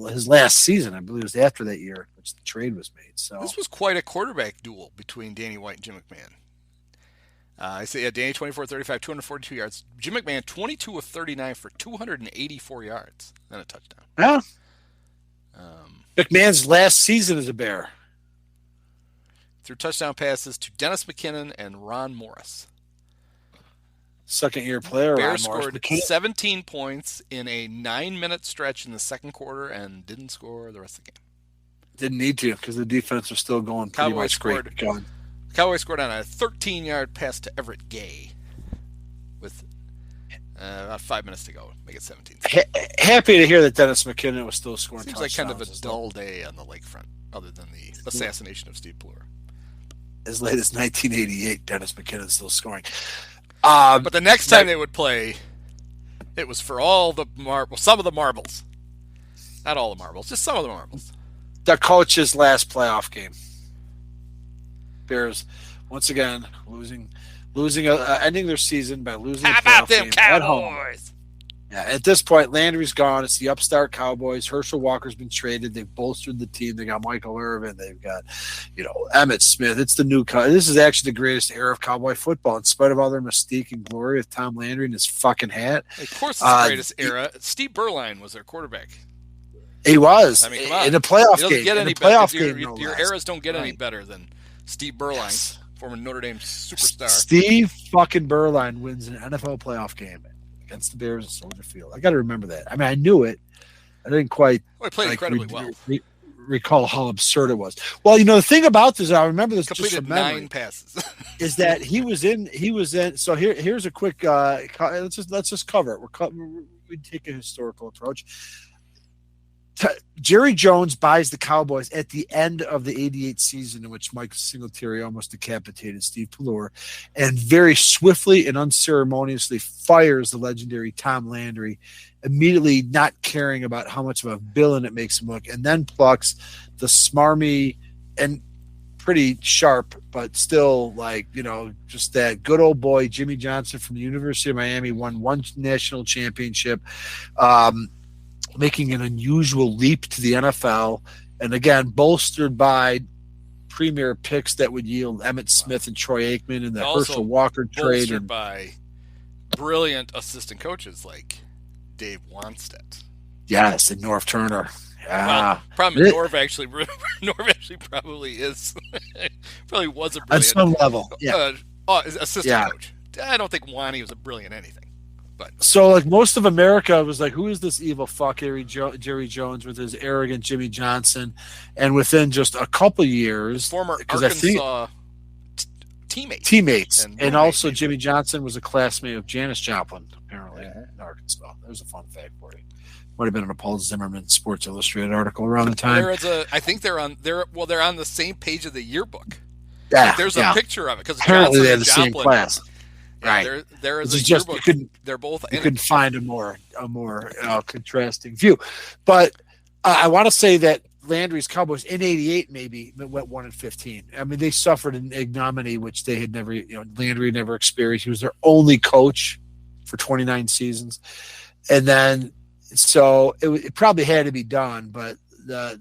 his last season. I believe it was after that year, which the trade was made. So this was quite a quarterback duel between Danny White and Jim McMahon. I say, Danny 24 35, 242 yards. Jim McMahon 22 of 39 for 284 yards and a touchdown. Yeah. McMahon's last season as a Bear. Threw touchdown passes to Dennis McKinnon and Ron Morris. Second-year player. Bears scored 17 points in a 9-minute stretch in the second quarter and didn't score the rest of the game. Didn't need to because the defense was still going pretty much great. Cowboys scored on a 13-yard pass to Everett Gay with about 5 minutes to go. Make it 17. Happy to hear that Dennis McKinnon was still scoring touchdowns. Seems like kind of a dull day on the lakefront, other than the assassination of Steve Pelluer. As late as 1988, Dennis McKinnon's still scoring. But the next time they would play, it was for all the some of the marbles. Not all the marbles, just some of the marbles. The coach's last playoff game. Bears, once again, ending their season by losing. How about them Cowboys? Yeah, at this point, Landry's gone. It's the upstart Cowboys. Herschel Walker's been traded. They've bolstered the team. They got Michael Irvin. They've got, Emmitt Smith. It's the new. This is actually the greatest era of Cowboy football, in spite of all their mystique and glory with Tom Landry and his fucking hat. Of course, it's the greatest era. Steve Berline was their quarterback. He was. I mean, come on. In a playoff game. Get any better. Your eras don't get any better than Steve Berline, former Notre Dame superstar. Steve fucking Berline wins an NFL playoff game against the Bears at Soldier Field. I got to remember that. I mean, I knew it. I didn't quite. He played incredibly well. Recall how absurd it was. Well, the thing about this, I remember this. Completed just from memory, 9 passes. is that he was in. So here's a quick. Let's just cover it. We take a historical approach. Jerry Jones buys the Cowboys at the end of the 88 season, in which Mike Singletary almost decapitated Steve Pelluer, and very swiftly and unceremoniously fires the legendary Tom Landry, immediately not caring about how much of a villain it makes him look, and then plucks the smarmy and pretty sharp, but still just that good old boy Jimmy Johnson from the University of Miami, won one national championship, making an unusual leap to the NFL, and again bolstered by premier picks that would yield Emmitt Smith and Troy Aikman and the Herschel Walker trade, and by brilliant assistant coaches like Dave Wanstead. Yes, and Norv Turner. Yeah. Well, problem is Norv actually probably is probably was a brilliant on some level. Yeah, assistant coach. I don't think Wani was a brilliant anything. But so, most of America was like, who is this evil fuck, Jerry Jones, with his arrogant Jimmy Johnson? And within just a couple years, former Arkansas teammates. And also Jimmy Johnson was a classmate of Janis Joplin, apparently, in Arkansas. There's a fun fact for you. Might have been in a Paul Zimmerman Sports Illustrated article around the time. I think they're on the same page of the yearbook. Yeah, there's a picture of it because apparently they had the Joplin, same class. Right. There is a yearbook. They're both. You couldn't find a more contrasting view, but I want to say that Landry's Cowboys in '88 maybe went 1-15. I mean, they suffered an ignominy which they had never. Landry never experienced. He was their only coach for 29 seasons, and then so it probably had to be done. But the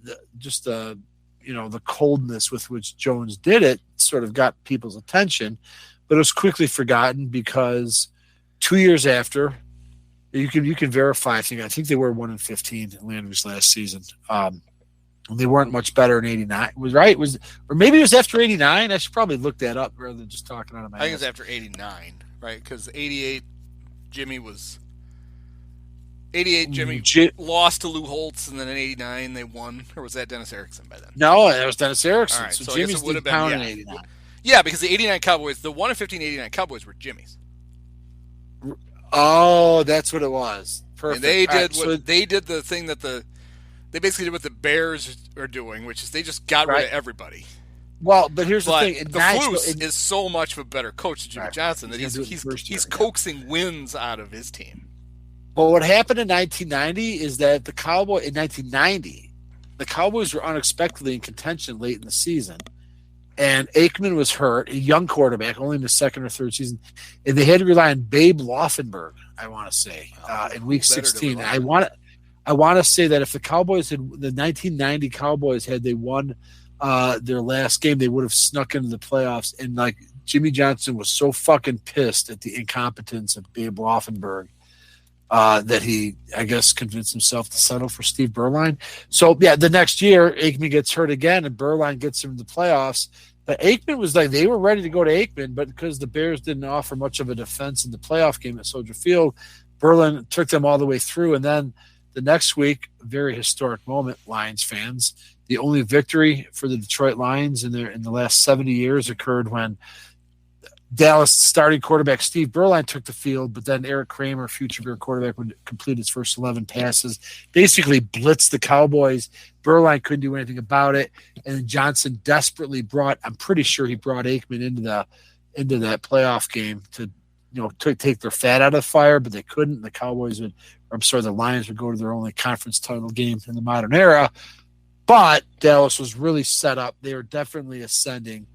coldness with which Jones did it sort of got people's attention. But it was quickly forgotten because 2 years after, you can verify. I think they were 1-15 in Landry's last season. They weren't much better in '89. Or maybe it was after '89. I should probably look that up rather than just talking out of my ass. I think it was after '89, right? Because '88 Jimmy was 88. Jimmy lost to Lou Holtz, and then in 89 they won. Or was that Dennis Erickson by then? No, that was Dennis Erickson. All right, so I Jimmy's guess it would have pound been in 89. Yeah, because the 89 Cowboys, the 1-15 89 Cowboys were Jimmy's. Oh, that's what it was. Perfect. And they did they did the thing that they basically did what the Bears are doing, which is they just got rid of everybody. Well, but here's the thing: the Flus is so much of a better coach than Jimmy Johnson that he's coaxing wins out of his team. Well, what happened in 1990 is that in 1990, the Cowboys were unexpectedly in contention late in the season, and Aikman was hurt, a young quarterback, only in the second or third season, and they had to rely on Babe Laufenberg, I want to say, in Week 16. I want to say that if the 1990 Cowboys had they won their last game, they would have snuck into the playoffs. And like Jimmy Johnson was so fucking pissed at the incompetence of Babe Laufenberg that he, I guess, convinced himself to settle for Steve Berline. So yeah, the next year Aikman gets hurt again, and Berline gets him in the playoffs. But Aikman was like, they were ready to go to Aikman, but because the Bears didn't offer much of a defense in the playoff game at Soldier Field, Berline took them all the way through. And then the next week, a very historic moment, Lions fans. The only victory for the Detroit Lions in the last 70 years occurred when Dallas starting quarterback Steve Berline took the field, but then Eric Kramer, future Bear quarterback, would complete his first 11 passes, basically blitzed the Cowboys. Berline couldn't do anything about it, and Johnson desperately I'm pretty sure he brought Aikman into that playoff game to take their fat out of the fire, but they couldn't. The Lions would go to their only conference title game in the modern era. But Dallas was really set up. They were definitely ascending.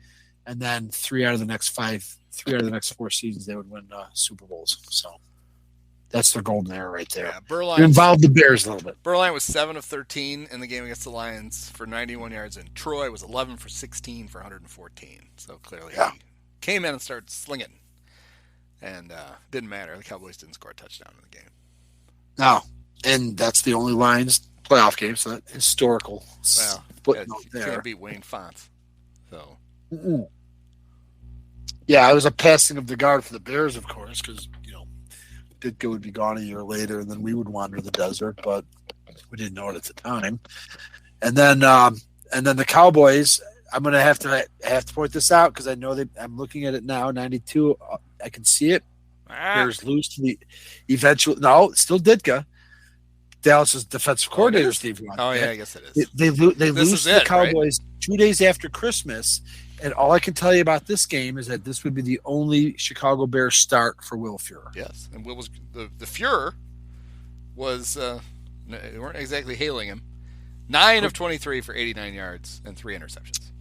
And then 3 out of the next 4 seasons, they would win Super Bowls. So that's their golden era right there. Yeah, it involved the Bears a little bit. Berline was 7 of 13 in the game against the Lions for 91 yards, and Troy was 11 for 16 for 114. So clearly he came in and started slinging. And didn't matter. The Cowboys didn't score a touchdown in the game. No, and that's the only Lions playoff game, so that's historical. Well, you can't beat Wayne Fonts. So. Mm-mm. Yeah, it was a passing of the guard for the Bears, of course, because Ditka would be gone a year later, and then we would wander the desert, but we didn't know it at the time. And then the Cowboys. I'm going to have to point this out because I know that I'm looking at it now. 92, I can see it. Bears lose to the eventual. No, it's still Ditka. Dallas's defensive coordinator, Steve Young. Oh yeah, I guess it is. They lose to the Cowboys 2 days after Christmas. And all I can tell you about this game is that this would be the only Chicago Bears start for Will Fuhrer. Yes, and Will was the Fuhrer was they weren't exactly hailing him. 9 of 23 for 89 yards and 3 interceptions.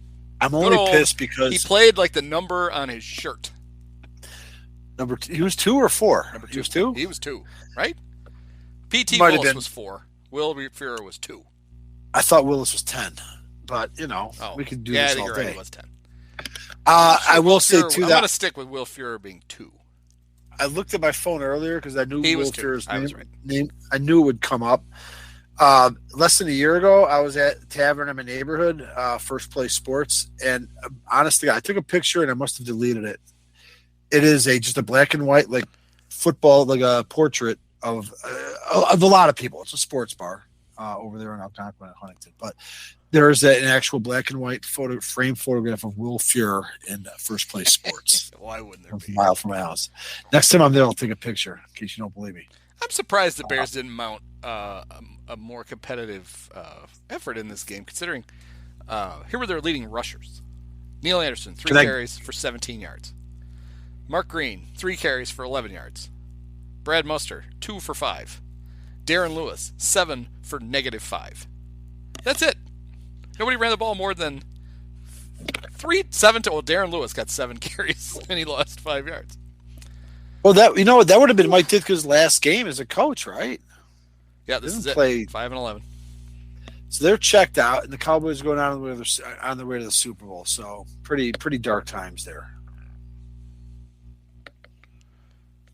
I'm only pissed because he played like the number on his shirt. Number 2, he was 2 or 4. Number 2. He was 2. He was 2, right? P.T. Willis was 4. Will Fuhrer was 2. I thought Willis was 10, but we could do this all day. Right, he was 10. I will say too that I'm going to stick with Will Fuhrer being 2. I looked at my phone earlier because I knew Will Fuhrer's name. I knew it would come up. Less than a year ago, I was at a tavern in my neighborhood, First Place Sports, and honestly, I took a picture and I must have deleted it. It is just a black and white like football, like a portrait of a lot of people. It's a sports bar over there in Algonquin, Huntington, but there's an actual black and white frame photograph of Will Fuhrer in First Place Sports. Why wouldn't there be? A mile from my house. Next time I'm there, I'll take a picture in case you don't believe me. I'm surprised the Bears didn't mount a more competitive effort in this game, considering here were their leading rushers. Neil Anderson, 3 carries for 17 yards. Mark Green, 3 carries for 11 yards. Brad Muster, 2 for 5. Darren Lewis, 7 for -5. That's it. Nobody ran the ball more than 7 to. Well, Darren Lewis got 7 carries and he lost 5 yards. Well, that that would have been Mike Ditka's last game as a coach, right? Yeah, this is it. 5 and 11. So they're checked out, and the Cowboys are going on the way to the Super Bowl. So pretty dark times there.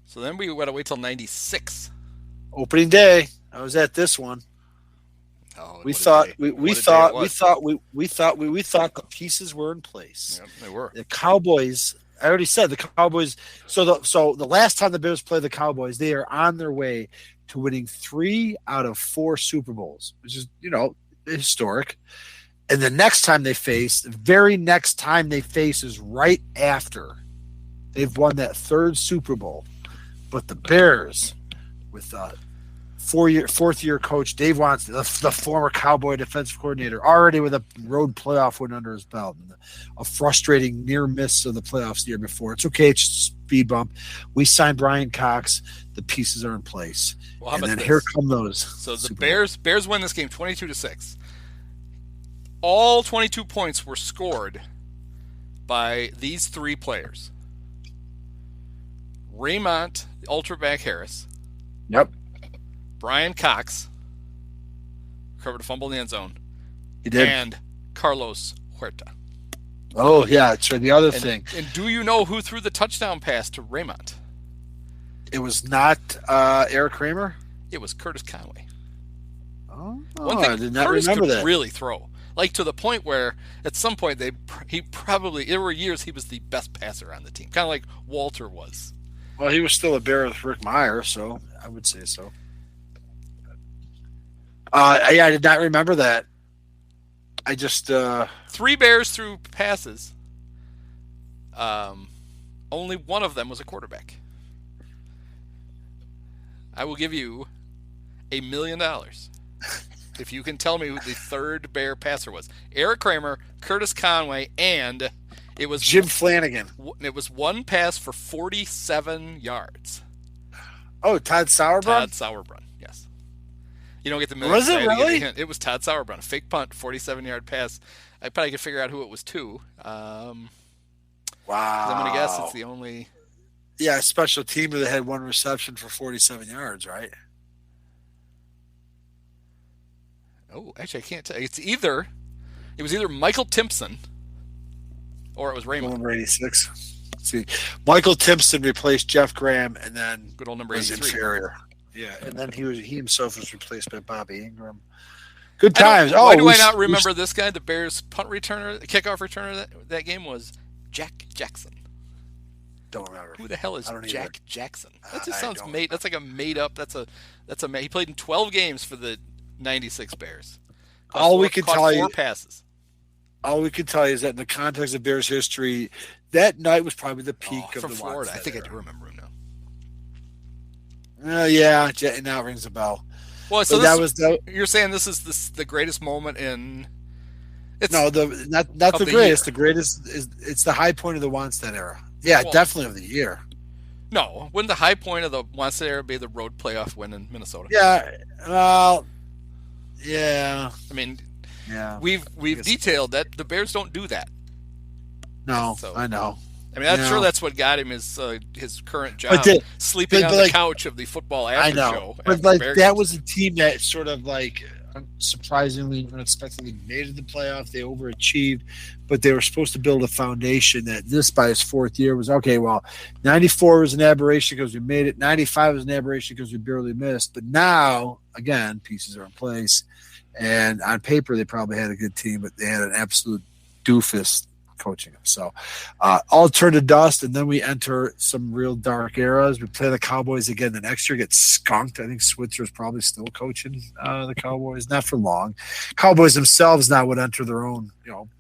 So then we got to wait till 96. Opening day. I was at this one. Oh, we thought the pieces were in place. Yep, they were. The Cowboys I already said the Cowboys. So the last time the Bears play the Cowboys, they are on their way to winning 3 out of 4 Super Bowls, which is, historic. And the very next time they face is right after they've won that 3rd Super Bowl. But the Bears, with fourth-year coach Dave Watson, the former Cowboy defensive coordinator, already with a road playoff win under his belt, and a frustrating near miss of the playoffs the year before. It's okay, it's just a speed bump. We signed Brian Cox. The pieces are in place. Well, how and about then this? here come those. So the Bears win this game 22-6. All 22 points were scored by these 3 players: Raymond, the ultra-back Harris. Yep. Brian Cox recovered a fumble in the end zone. He did. And Carlos Huerta. Oh, yeah, it's the other thing. And do you know who threw the touchdown pass to Raymond? It was not Eric Kramer? It was Curtis Conway. Oh, One thing, I did not Curtis remember could that. really throw. Like, to the point where at some point there were years he was the best passer on the team. Kind of like Walter was. Well, he was still a Bear with Rick Meyer, so I would say so. I did not remember that. I just 3 Bears threw passes. Only one of them was a quarterback. I will give you $1 million if you can tell me who the 3rd Bear passer was. Eric Kramer, Curtis Conway, and it was Jim Flanagan. It was one pass for 47 yards. Oh, Todd Sauerbrunn? Todd Sauerbrunn, yes. You don't get the $1 million. Was it really? It was Todd Sauerbrunn, a fake punt, 47-yard pass. I probably could figure out who it was to. Wow. I'm going to guess it's the only... Yeah, a special teamer that had 1 reception for 47 yards, right? Oh, actually, I can't tell. It was either Michael Timpson or it was Raymond. Number 86. Let's see, Michael Timpson replaced Jeff Graham, and then good old number was 83. inferior. Yeah, and then he himself was replaced by Bobby Ingram. Good times. Why do I not remember this guy? The Bears punt returner, the kickoff returner that game was Jack Jackson. Don't remember. Who the hell is Jack Jackson? That just sounds made. That's like a made up. He played in 12 games for the 96 Bears. All we can tell you, 4 passes. All we can tell you is that in the context of Bears history, that night was probably the peak of from the Florida. I think era. I do remember him now. Yeah, now it rings a bell. Well, so you're saying this is the greatest moment in? Not the greatest. The greatest is it's the high point of the Wannstedt era. Yeah, definitely of the year. No, wouldn't the high point of the Wannstedt era be the road playoff win in Minnesota? Yeah, well, yeah. I mean, yeah. We've detailed that the Bears don't do that. No, so, I know. I mean, I'm sure that's what got him his current job, sleeping on the couch of the football after show. But that was a team that sort of surprisingly, unexpectedly made it the playoff. They overachieved, but they were supposed to build a foundation that this, by his 4th year, was okay. Well, 94 was an aberration because we made it. 95 was an aberration because we barely missed. But now, again, pieces are in place, and on paper they probably had a good team, but they had an absolute doofus coaching them. So all turned to dust, and then we enter some real dark eras. We play the Cowboys again the next year, get skunked. I think Switzer's probably still coaching the Cowboys, not for long. Cowboys themselves now would enter their own,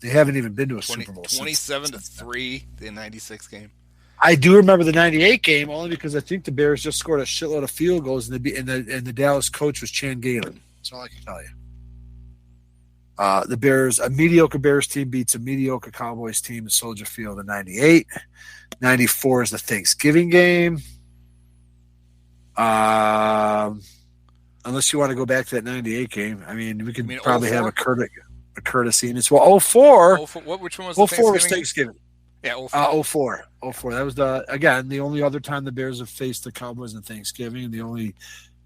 they haven't even been to a Super Bowl. 27-3, the 96 game. I do remember the 98 game only because I think the Bears just scored a shitload of field goals, and the Dallas coach was Chan Galen. That's all I can tell you. The Bears, a mediocre Bears team beats a mediocre Cowboys team at Soldier Field in 98. 94 is the Thanksgiving game. Unless you want to go back to that 98 game. I mean, we could probably 04? Have a courtesy. And it's 04. Which one was the 04 was Thanksgiving. Yeah, 04. 04. That was the only other time the Bears have faced the Cowboys in Thanksgiving, and the only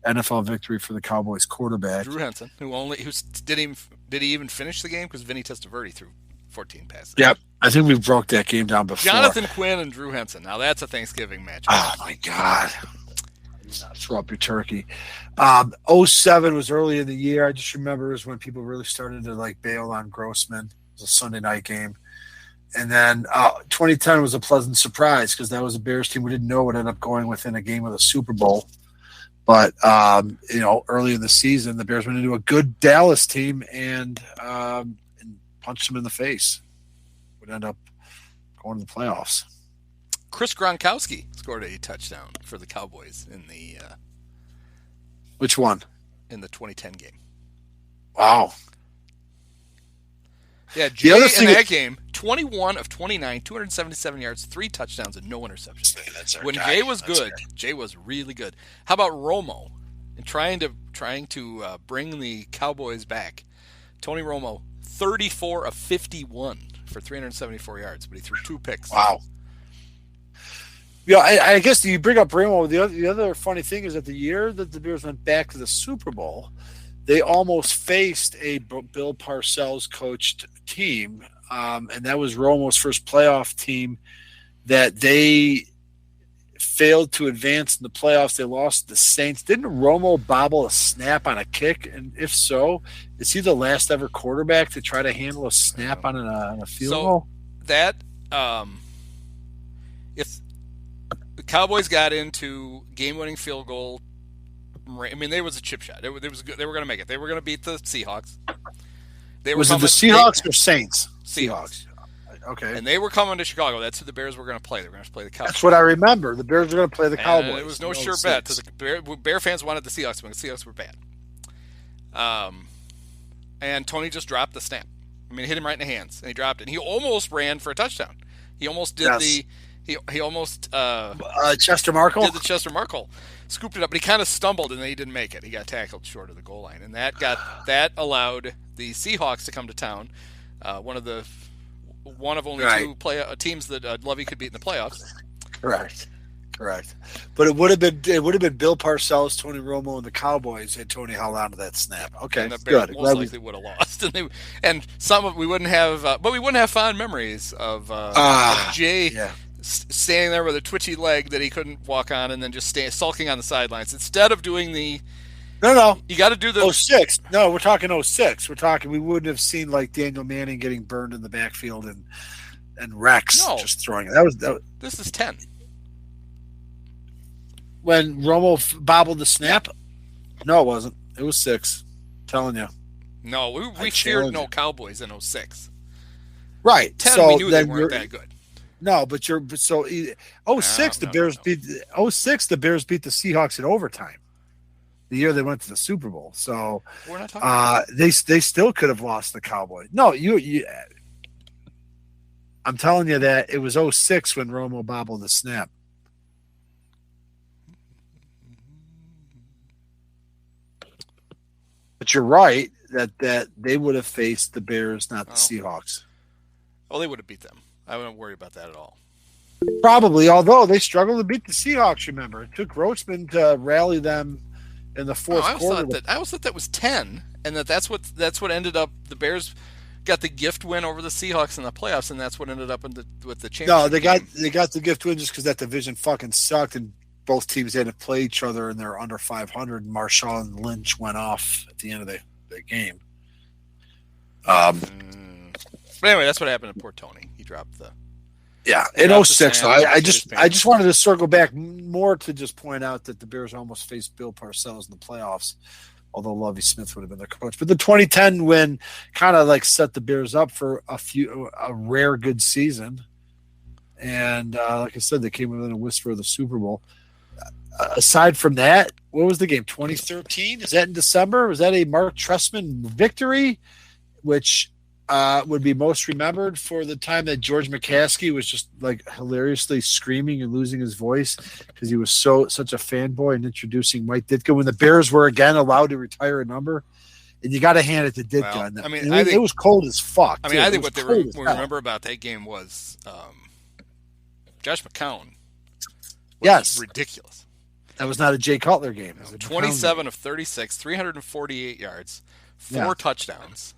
NFL victory for the Cowboys quarterback. Drew Henson, did he even finish the game because Vinny Testaverde threw 14 passes. Yep. I think we broke that game down before. Jonathan Quinn and Drew Henson. Now that's a Thanksgiving match. Oh my God. Throw up your turkey. 07 was early in the year. I just remember it was when people really started to bail on Grossman. It was a Sunday night game. And then 2010 was a pleasant surprise because that was a Bears team we didn't know would end up going within a game of the Super Bowl. But, early in the season, the Bears went into a good Dallas team and punched them in the face. Would end up going to the playoffs. Chris Gronkowski scored a touchdown for the Cowboys in the Which one? In the 2010 game. Wow. Yeah, Jay in that game, 21 of 29, 277 yards, 3 touchdowns, and no interceptions. When Jay was good, Jay was really good. How about Romo? And trying to bring the Cowboys back. Tony Romo, 34 of 51 for 374 yards, but he threw 2 picks. Wow. Yeah, I guess you bring up Romo. The other funny thing is that the year that the Bears went back to the Super Bowl, they almost faced a Bill Parcells coached team, and that was Romo's first playoff team that they failed to advance in the playoffs. They lost to the Saints. Didn't Romo bobble a snap on a kick? And if so, is he the last ever quarterback to try to handle a snap on a field goal? That if the Cowboys got into game-winning field goal, I mean, there was a chip shot. It was good. They were going to make it. They were going to beat the Seahawks. Was it the Seahawks or Saints? Seahawks. Okay. And they were coming to Chicago. That's who the Bears were going to play. They were going to play the Cowboys. That's what I remember. The Bears were going to play the Cowboys. And it was no sure bet. The Bear fans wanted the Seahawks, but the Seahawks were bad. And Tony just dropped the snap. I mean, it hit him right in the hands, and he dropped it. And he almost ran for a touchdown. He almost did He almost Chester Markle did the Chester Markle, scooped it up, but he kind of stumbled and then he didn't make it. He got tackled short of the goal line, and that allowed the Seahawks to come to town. One of only 2 teams that Lovey could beat in the playoffs. Correct. But it would have been Bill Parcells, Tony Romo, and the Cowboys had Tony held on to that snap. Okay, and the Bears good. Most likely would have lost, and some of we wouldn't have, but we wouldn't have fond memories of Jay. Yeah. Standing there with a twitchy leg that he couldn't walk on, and then just sulking on the sidelines instead of doing the. No. You got to do the 06. No, we're talking 06. We're talking. We wouldn't have seen like Daniel Manning getting burned in the backfield and Rex just throwing it. That was. This is 10. When Romo bobbled the snap. No, it wasn't. It was 6. I'm telling you. No, we feared no Cowboys in 06. Right. 10. So we knew they weren't that good. No, but 06 the Bears beat 06 the Bears beat the Seahawks in overtime. The year they went to the Super Bowl. So we're not talking they still could have lost the Cowboys. No, you I'm telling you that it was 06 when Romo bobbled the snap. But you're right that they would have faced the Bears, not the Seahawks. Oh, they would have beat them. I wouldn't worry about that at all. Probably, although they struggled to beat the Seahawks, remember. It took Grossman to rally them in the fourth quarter. I always thought that was 10, and that's what ended up. The Bears got the gift win over the Seahawks in the playoffs, and that's what ended up with the championship. No, they got the gift win just because that division fucking sucked, and both teams had to play each other, and they're under 500, and Marshall and Lynch went off at the end of the game. But anyway, that's what happened to poor Tony. He dropped the. Yeah, in 06. So I just wanted to circle back more to just point out that the Bears almost faced Bill Parcells in the playoffs, although Lovie Smith would have been their coach. But the 2010 win kind of like set the Bears up for a rare good season. And like I said, they came within a whisper of the Super Bowl. Aside from that, what was the game? 2013? Is that in December? Was that a Mark Trestman victory, which would be most remembered for the time that George McCaskey was just like hilariously screaming and losing his voice because he was such a fanboy and introducing Mike Ditka when the Bears were again allowed to retire a number. And you got to hand it to Ditka. Well, I mean, it was cold as fuck. I mean, I think what we remember about that game was Josh McCown. Was ridiculous. That was not a Jay Cutler game. It was 27 of 36, 348 yards, 4 touchdowns.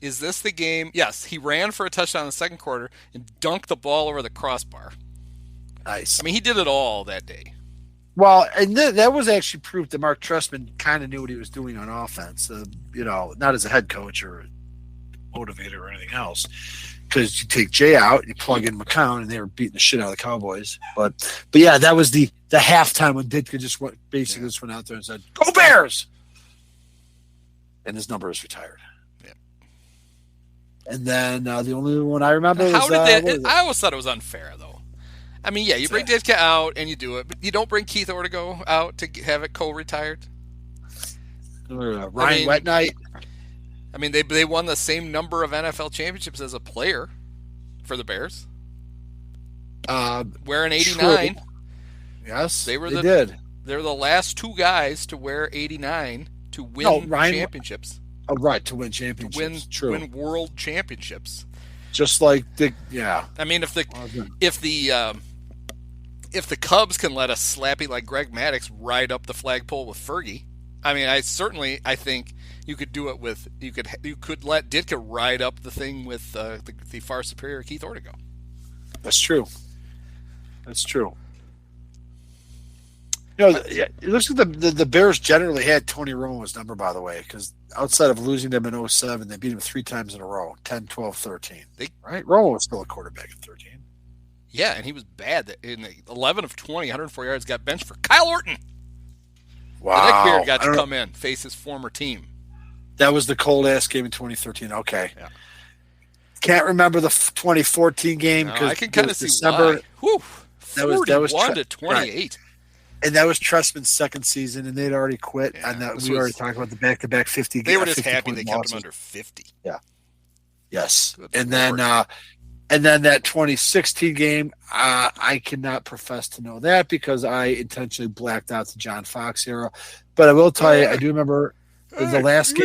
Is this the game? Yes, he ran for a touchdown in the second quarter and dunked the ball over the crossbar. Nice. I mean, he did it all that day. Well, and that was actually proof that Mark Trestman kind of knew what he was doing on offense. Not as a head coach or a motivator or anything else. because you take Jay out, you plug in McCown, and they were beating the shit out of the Cowboys. But yeah, that was the halftime when Ditka just went out there and said, "Go Bears!" And his number is retired. Yeah. And then the only one I remember was I always thought it was unfair, though. I mean, yeah, you bring Ditka out and you do it, but you don't bring Keith Ortego out to have it co-retired. Ryan Wetnight. I mean, they won the same number of NFL championships as a player for the Bears. Wearing 89. True. Yes, they did. They're the last two guys to wear 89 to win championships. Oh, right, to win championships. To win world championships. Just like I mean, if the Cubs can let a slappy like Greg Maddux ride up the flagpole with Fergie, I mean, I think you could do it with you could let Ditka ride up the thing with the far superior Keith Ortego. That's true. It looks like the Bears generally had Tony Romo's number, by the way, because outside of losing them in 2007, they beat him 3 times in a row, 10, 12, 13. Right? Romo was still a quarterback at 13. Yeah, and he was bad. In 11 of 20, 104 yards, got benched for Kyle Orton. Wow. The neckbeard got to come in, face his former team. That was the cold-ass game in 2013. Okay. Yeah. Can't remember the 2014 game. No, I can kind of see why. Whew, 41 to 28. Right. And that was Trestman's second season, and they'd already quit. Yeah, and we already talked about the back-to-back 50 games. They were just happy they kept him under 50. Yeah. Yes. Good and Lord. then that 2016 game, I cannot profess to know that because I intentionally blacked out the John Fox era. But I will tell you, I do remember the last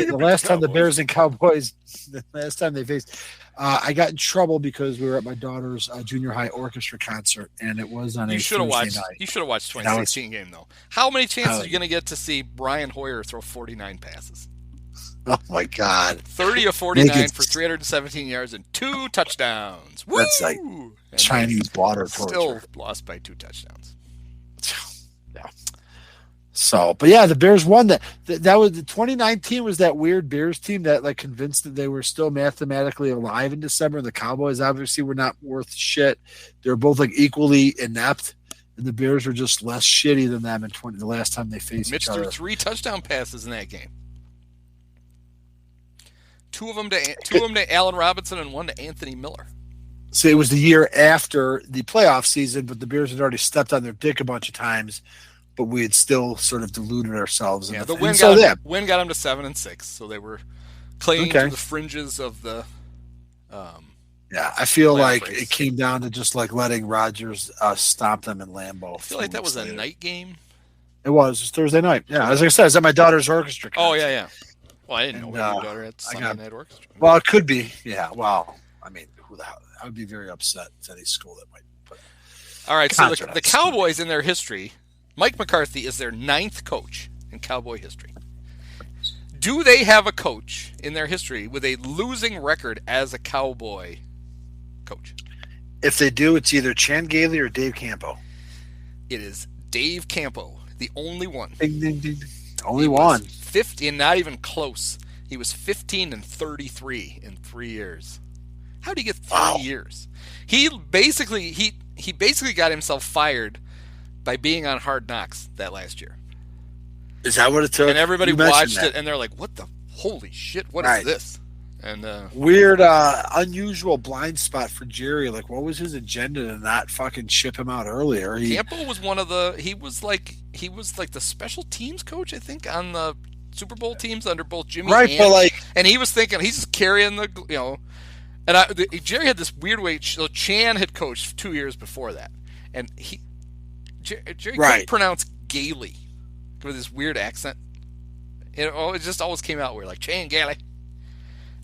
time the Bears and Cowboys, the last time they faced, I got in trouble because we were at my daughter's junior high orchestra concert, and it was on a Tuesday night. You should have watched 2016 game, though. How many chances are you going to get to see Brian Hoyer throw 49 passes? Oh, my God. 30 of 49 for 317 yards and 2 touchdowns. Woo! That's like Chinese water torture. Still lost by 2 touchdowns. Yeah. So, but yeah, the Bears won that. That was the 2019 was that weird Bears team that like convinced that they were still mathematically alive in December. The Cowboys obviously were not worth shit. They were both like equally inept, and the Bears were just less shitty than them in the last time they faced Mitch each other. threw 3 touchdown passes in that game. Two of them to Allen Robinson and 1 to Anthony Miller. So it was the year after the playoff season, but the Bears had already stepped on their dick a bunch of times. But we had still sort of deluded ourselves. Yeah, the win got them to 7-6, so they were clinging to the fringes of the. Yeah, I feel like it came down to just like letting Rodgers stomp them in Lambeau. I feel like that was a night game. It was Thursday night. Yeah, as I said, it's at my daughter's orchestra concert. Oh yeah. Well, I didn't know your daughter had Sunday night orchestra. Well, it could be. Yeah. Well, I mean, who the hell? I would be very upset if any school that might put. All right, so the Cowboys in their history. Mike McCarthy is their 9th coach in Cowboy history. Do they have a coach in their history with a losing record as a Cowboy coach? If they do, it's either Chan Gailey or Dave Campo. It is Dave Campo, the only one. Ding, ding, ding. Only one. 50, and not even close. He was 15-33 in 3 years. How did he get 3 years? He basically got himself fired by being on Hard Knocks that last year. Is that what it took? And everybody watched it, and they're like, what the holy shit, what is this? And weird, unusual blind spot for Jerry. Like, what was his agenda to not fucking ship him out earlier? Campo was he was like the special teams coach, I think, on the Super Bowl teams under both Jimmy and he was thinking, he's just carrying the, and Jerry had this weird way, so Chan had coached 2 years before that, and Jerry couldn't pronounce Gailey with his weird accent. It just always came out weird, like Chan Gailey.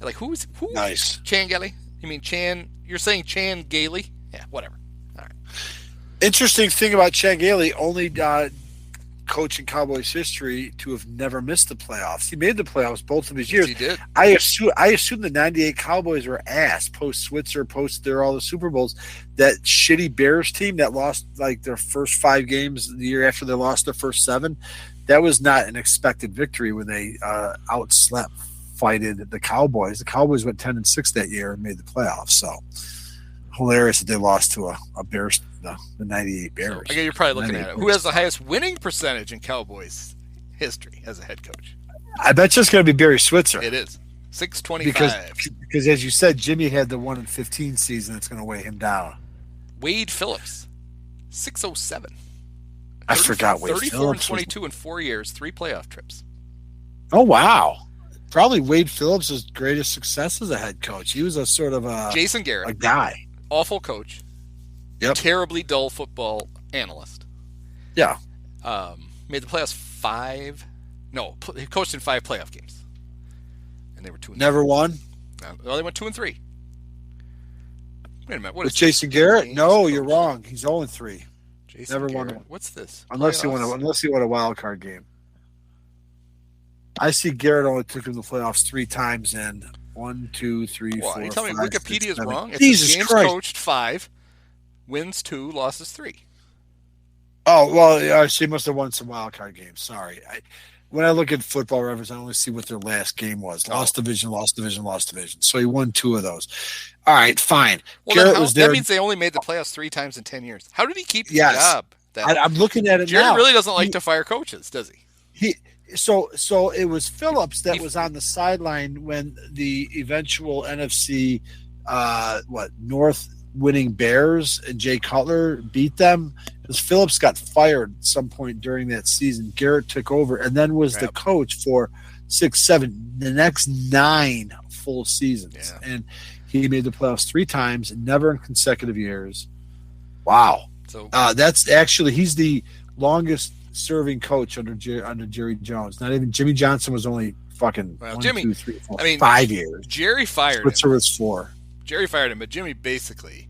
Like who? Nice. Chan Gailey? You mean Chan? You're saying Chan Gailey? Yeah, whatever. All right. Interesting thing about Chan Gailey, only coach in Cowboys history to have never missed the playoffs. He made the playoffs both of his years. Yes, he did. I assume the '98 Cowboys were ass post Switzer, post all the Super Bowls. That shitty Bears team that lost like their first 5 games the year after they lost their first 7. That was not an expected victory when they outslept fighted the Cowboys. The Cowboys went 10-6 that year and made the playoffs. So hilarious that they lost to a Bears, the 98 Bears. So, again, you're probably looking at it. Who has the highest winning percentage in Cowboys history as a head coach? I bet you it's going to be Barry Switzer. It is. 625. Because as you said, Jimmy had the 1-15 season that's going to weigh him down. Wade Phillips, 607. I forgot Wade 34 Phillips. 22 in 4 years, 3 playoff trips. Oh, wow. Probably Wade Phillips' greatest success as a head coach. He was a sort of Jason Garrett, a guy. Awful coach. Yep. Terribly dull football analyst. Yeah. Made the playoffs 5. No, he coached in 5 playoff games. And they were 2-3. Never won? Well, they went 2-3. Wait a minute. What With is Jason Garrett? No, you're wrong. He's 0-3. Jason Never Garrett. won. What's this? Unless he won a wild card game. I see Garrett only took him to the playoffs 3 times in 1, 2, 3, 4. You tell me Wikipedia is wrong? It Jesus games Christ. coached 5, wins 2, losses 3. Oh, well, she must have won some wild card games. Sorry. When I look at Football Reference, I only see what their last game was. Lost division. So he won 2 of those. All right, fine. Well, Garrett was there. That means they only made the playoffs 3 times in 10 years. How did he keep the job? I'm looking at it Jerry now. really doesn't like to fire coaches, does he? So it was Phillips that was on the sideline when the eventual NFC North winning Bears and Jay Cutler beat them. Because Phillips got fired at some point during that season. Garrett took over and then was the coach for 6, 7, the next 9 full seasons. Yeah. And he made the playoffs 3 times, never in consecutive years. Wow. So that's actually, he's the longest serving coach under Jerry Jones. Not even Jimmy Johnson was only fucking 1, 2, 3, 4, 5 years. Jerry fired Switzer him. was 4. Jerry fired him, but Jimmy basically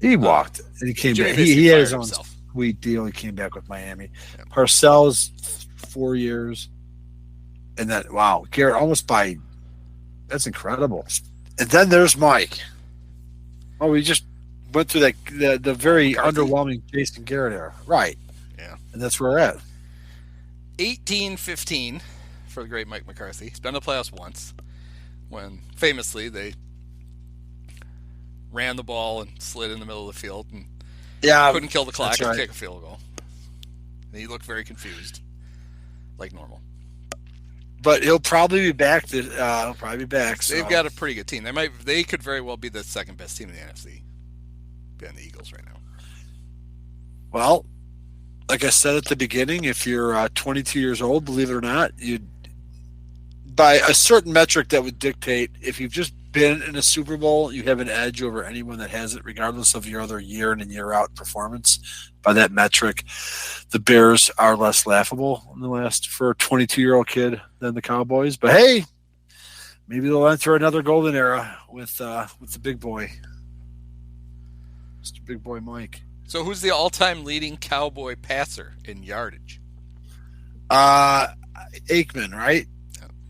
walked and he came back. He had his own sweet deal. He came back with Miami. Yeah. Parcells 4 years, and then Garrett almost by. That's incredible. And then there's Mike. Oh, we just went through the very underwhelming Jason Garrett era, right? Yeah, and that's where we're at. 18-15 for the great Mike McCarthy. He's been in the playoffs once, when famously they ran the ball and slid in the middle of the field and couldn't kill the clock and kick a field goal. And he looked very confused, like normal. But he'll probably be back. They've got a pretty good team. They could very well be the second best team in the NFC. Behind the Eagles right now. Well, like I said at the beginning, if you're 22 years old, believe it or not, by a certain metric that would dictate if you've just been in a Super Bowl, you have an edge over anyone that hasn't, regardless of your other year in and year out performance. By that metric, the Bears are less laughable for a 22-year-old kid than the Cowboys. But hey, maybe they'll enter another golden era with the big boy, Mr. Big Boy Mike. So who's the all-time leading Cowboy passer in yardage? Aikman, right?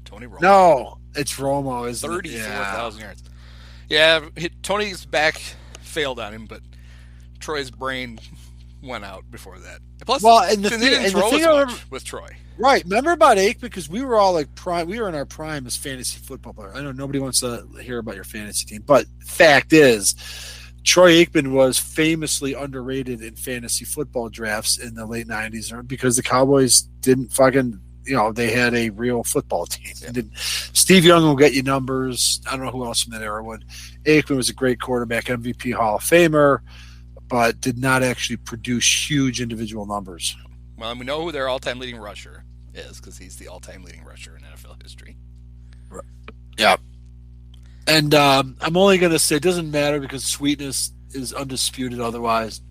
Tony Romo. No, it's Romo. 34,000 yards. Yeah, Tony's back failed on him, but Troy's brain went out before that. Plus, they didn't throw as much with Troy. Right. Remember about Aikman? Because we were all like prime. We were in our prime as fantasy football players. I know nobody wants to hear about your fantasy team, but fact is, Troy Aikman was famously underrated in fantasy football drafts in the late 90s because the Cowboys didn't fucking, they had a real football team. Yeah. Steve Young will get you numbers. I don't know who else from that era would. Aikman was a great quarterback, MVP Hall of Famer, but did not actually produce huge individual numbers. Well, and we know who their all-time leading rusher is because he's the all-time leading rusher in NFL history. Right. Yeah. And I'm only going to say it doesn't matter because sweetness is undisputed otherwise.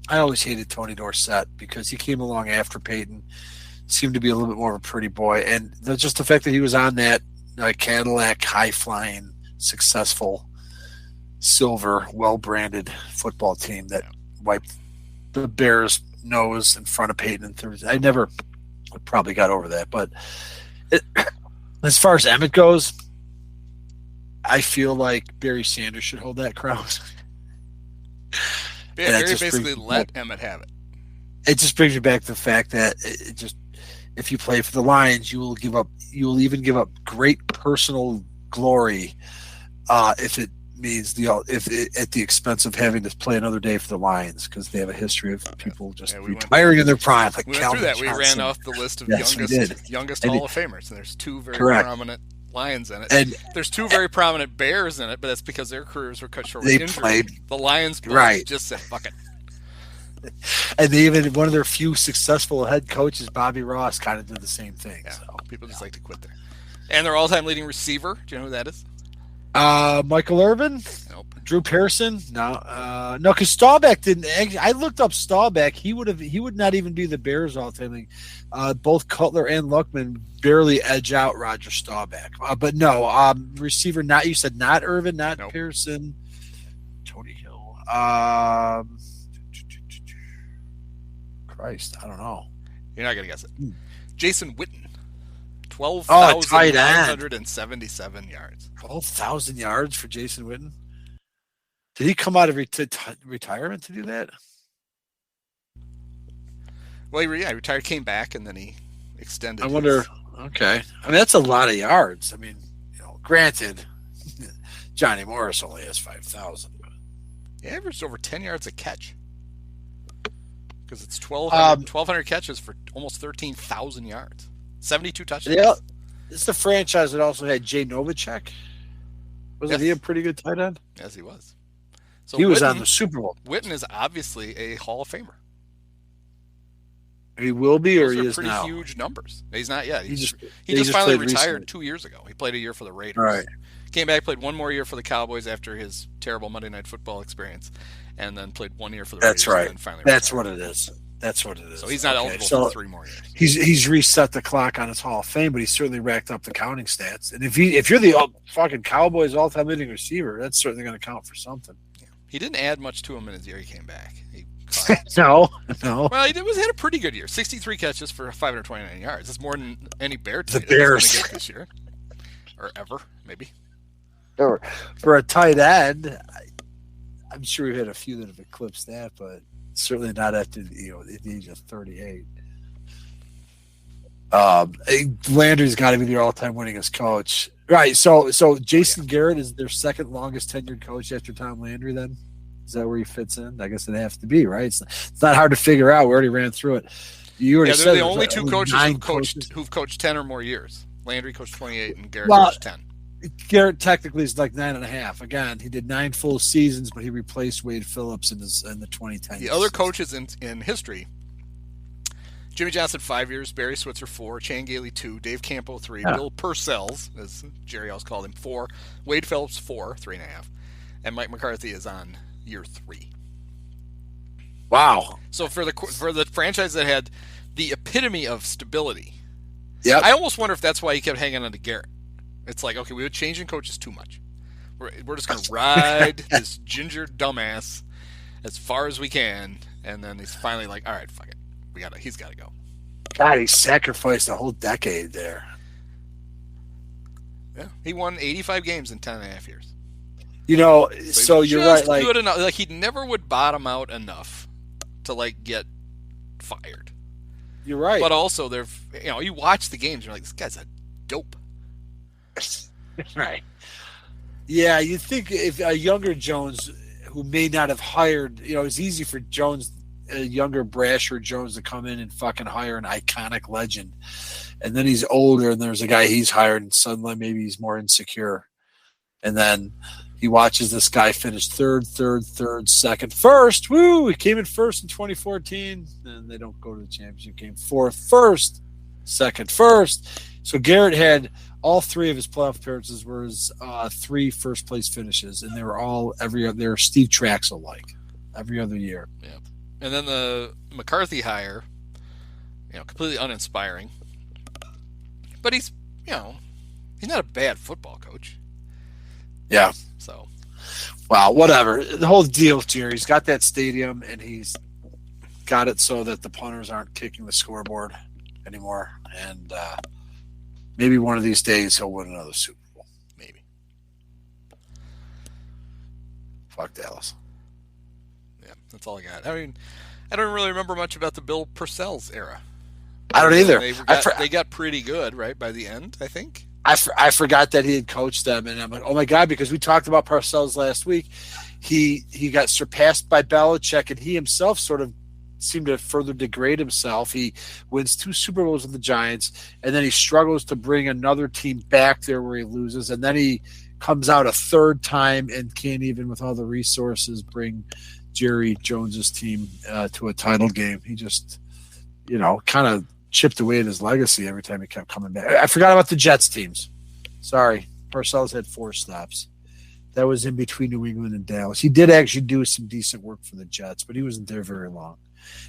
I always hated Tony Dorsett because he came along after Peyton, seemed to be a little bit more of a pretty boy. And just the fact that he was on that Cadillac, high-flying, successful, silver, well-branded football team that wiped the Bears' nose in front of Peyton. I never probably got over that. But as far as Emmett goes, I feel like Barry Sanders should hold that crown. Barry basically let Emmett have it. It just brings you back to the fact that if you play for the Lions, you will even give up great personal glory if it means at the expense of having to play another day for the Lions, because they have a history of people just retiring in their prime. Like we went through that. We ran off the list of youngest Hall of Famers, and there's two very prominent Lions in it. And there's two very prominent Bears in it, but that's because their careers were cut short with injury. The Lions just said, fuck it. And even one of their few successful head coaches, Bobby Ross, kind of did the same thing. Yeah, so people just like to quit there. And their all-time leading receiver, do you know who that is? Michael Irvin? Nope. Drew Pearson? No, because Staubach didn't. I looked up Staubach. He would not even be the Bears all-time league. Both Cutler and Luckman barely edge out Roger Staubach. But no, receiver. You said not Irvin, not Pearson. Tony Hill. Christ, I don't know. You're not gonna guess it. Jason Witten. 12,977 yards. 12,000 yards for Jason Witten. Did he come out of retirement to do that? Well, he retired, came back, and then he extended. I wonder. Okay, I mean that's a lot of yards. I mean, granted, Johnny Morris only has 5,000. He averaged over 10 yards a catch. Because it's 1,200 catches for almost 13,000 yards. 72 touchdowns. Yeah, it's the franchise that also had Jay Novacek. Wasn't he a pretty good tight end? Yes, he was. So he was on the Super Bowl. Witten is obviously a Hall of Famer. He will be, or he is pretty now? Huge numbers. He's not yet. He just played finally retired recently. 2 years ago. He played a year for the Raiders. Right. Came back, played one more year for the Cowboys after his terrible Monday Night Football experience, and then played 1 year for the Raiders. That's right. And then finally That's retired. what it is. That's what it is. So he's not eligible for 3 more years. He's reset the clock on his Hall of Fame, but he's certainly racked up the counting stats. And if you're the fucking Cowboys all-time leading receiver, that's certainly going to count for something. Yeah. He didn't add much to him in his year he came back. No. Well, he had a pretty good year. 63 catches for 529 yards. That's more than any Bear team the Bears is going to get this year, or ever, maybe. For a tight end, I'm sure we've had a few that have eclipsed that, but certainly not after the age of 38. Landry's got to be their all-time winningest coach, right? So Jason Garrett is their second longest tenured coach after Tom Landry. Then is that where he fits in? I guess it has to be, right? It's not hard to figure out. We already ran through it. They're the only two coaches who've coached 10 or more years. Landry coached 28, and Garrett coached 10. Garrett technically is like 9.5. Again, he did 9 full seasons, but he replaced Wade Phillips in the 2010. The other coaches in history: Jimmy Johnson 5 years, Barry Switzer 4, Chan Gailey 2, Dave Campo 3, Bill Purcells, as Jerry always called him, 4, Wade Phillips 4, 3.5, and Mike McCarthy is on year 3. Wow! So for the franchise that had the epitome of stability, I almost wonder if that's why he kept hanging on to Garrett. It's like, okay, we were changing coaches too much. We're just going to ride this ginger dumbass as far as we can, and then he's finally like, all right, fuck it. He's got to go. God, he sacrificed a whole decade there. Yeah, he won 85 games in 10.5 years. So you're right. Like, good enough. Like, he never would bottom out enough to get fired. You're right. But also, you watch the games, you're like, this guy's a dope. Right. Yeah, you think if a younger Jones who may not have hired, it's easy for Jones, a younger, brasher Jones, to come in and fucking hire an iconic legend. And then he's older and there's a guy he's hired and suddenly maybe he's more insecure. And then he watches this guy finish third, second, first. Woo! He came in first in 2014 and they don't go to the championship game. Fourth, first, second, first. So Garrett had all 3 of his playoff appearances were his 3 first place finishes, and they were all they were Steve Traxel like every other year. Yeah, and then the McCarthy hire, completely uninspiring. But he's not a bad football coach. Yeah. So, wow, whatever. The whole deal, Jerry. He's got that stadium, and he's got it so that the punters aren't kicking the scoreboard anymore, and. Maybe one of these days he'll win another Super Bowl. Maybe. Fuck Dallas. Yeah, that's all I got. I mean, I don't really remember much about the Bill Purcell's era. I don't either. They got pretty good, right, by the end, I think. I forgot that he had coached them, and I'm like, oh my God, because we talked about Parcells last week. He got surpassed by Belichick, and he himself sort of seemed to further degrade himself. He wins 2 Super Bowls with the Giants, and then he struggles to bring another team back there where he loses, and then he comes out a third time and can't even, with all the resources, bring Jerry Jones's team to a title game. He just, kind of chipped away at his legacy every time he kept coming back. I forgot about the Jets teams. Sorry. Parcells had 4 stops. That was in between New England and Dallas. He did actually do some decent work for the Jets, but he wasn't there very long.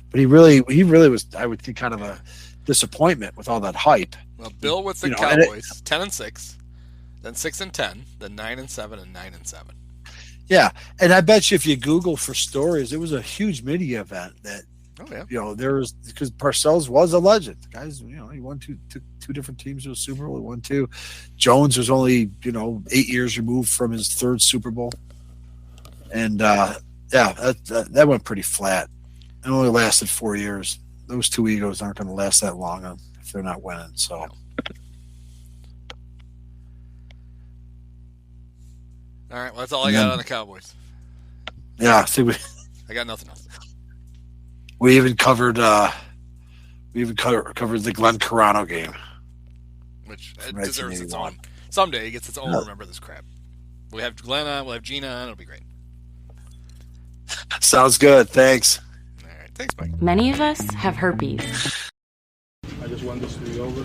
But he really was, I would think, kind of a disappointment with all that hype. Well, Bill with the Cowboys, 10-6, then 6-10, then 9-7, and 9-7. Yeah, and I bet you if you Google for stories, it was a huge media event that. Oh yeah. There was, because Parcells was a legend. The guys, he won two different teams to a Super Bowl. He won 2. Jones was only 8 years removed from his 3rd Super Bowl, and that went pretty flat. It only lasted 4 years. Those 2 egos aren't going to last that long if they're not winning. So, all right. Well, that's all I got on the Cowboys. Yeah, I got nothing else. We even covered the Glenn Carano game, which deserves its own. Someday it gets its own. Remember this crap. We'll have Glenn on. We'll have Gina on. It'll be great. Sounds good. Thanks. All right. Thanks, Mike. Many of us have herpes. I just want this to be over.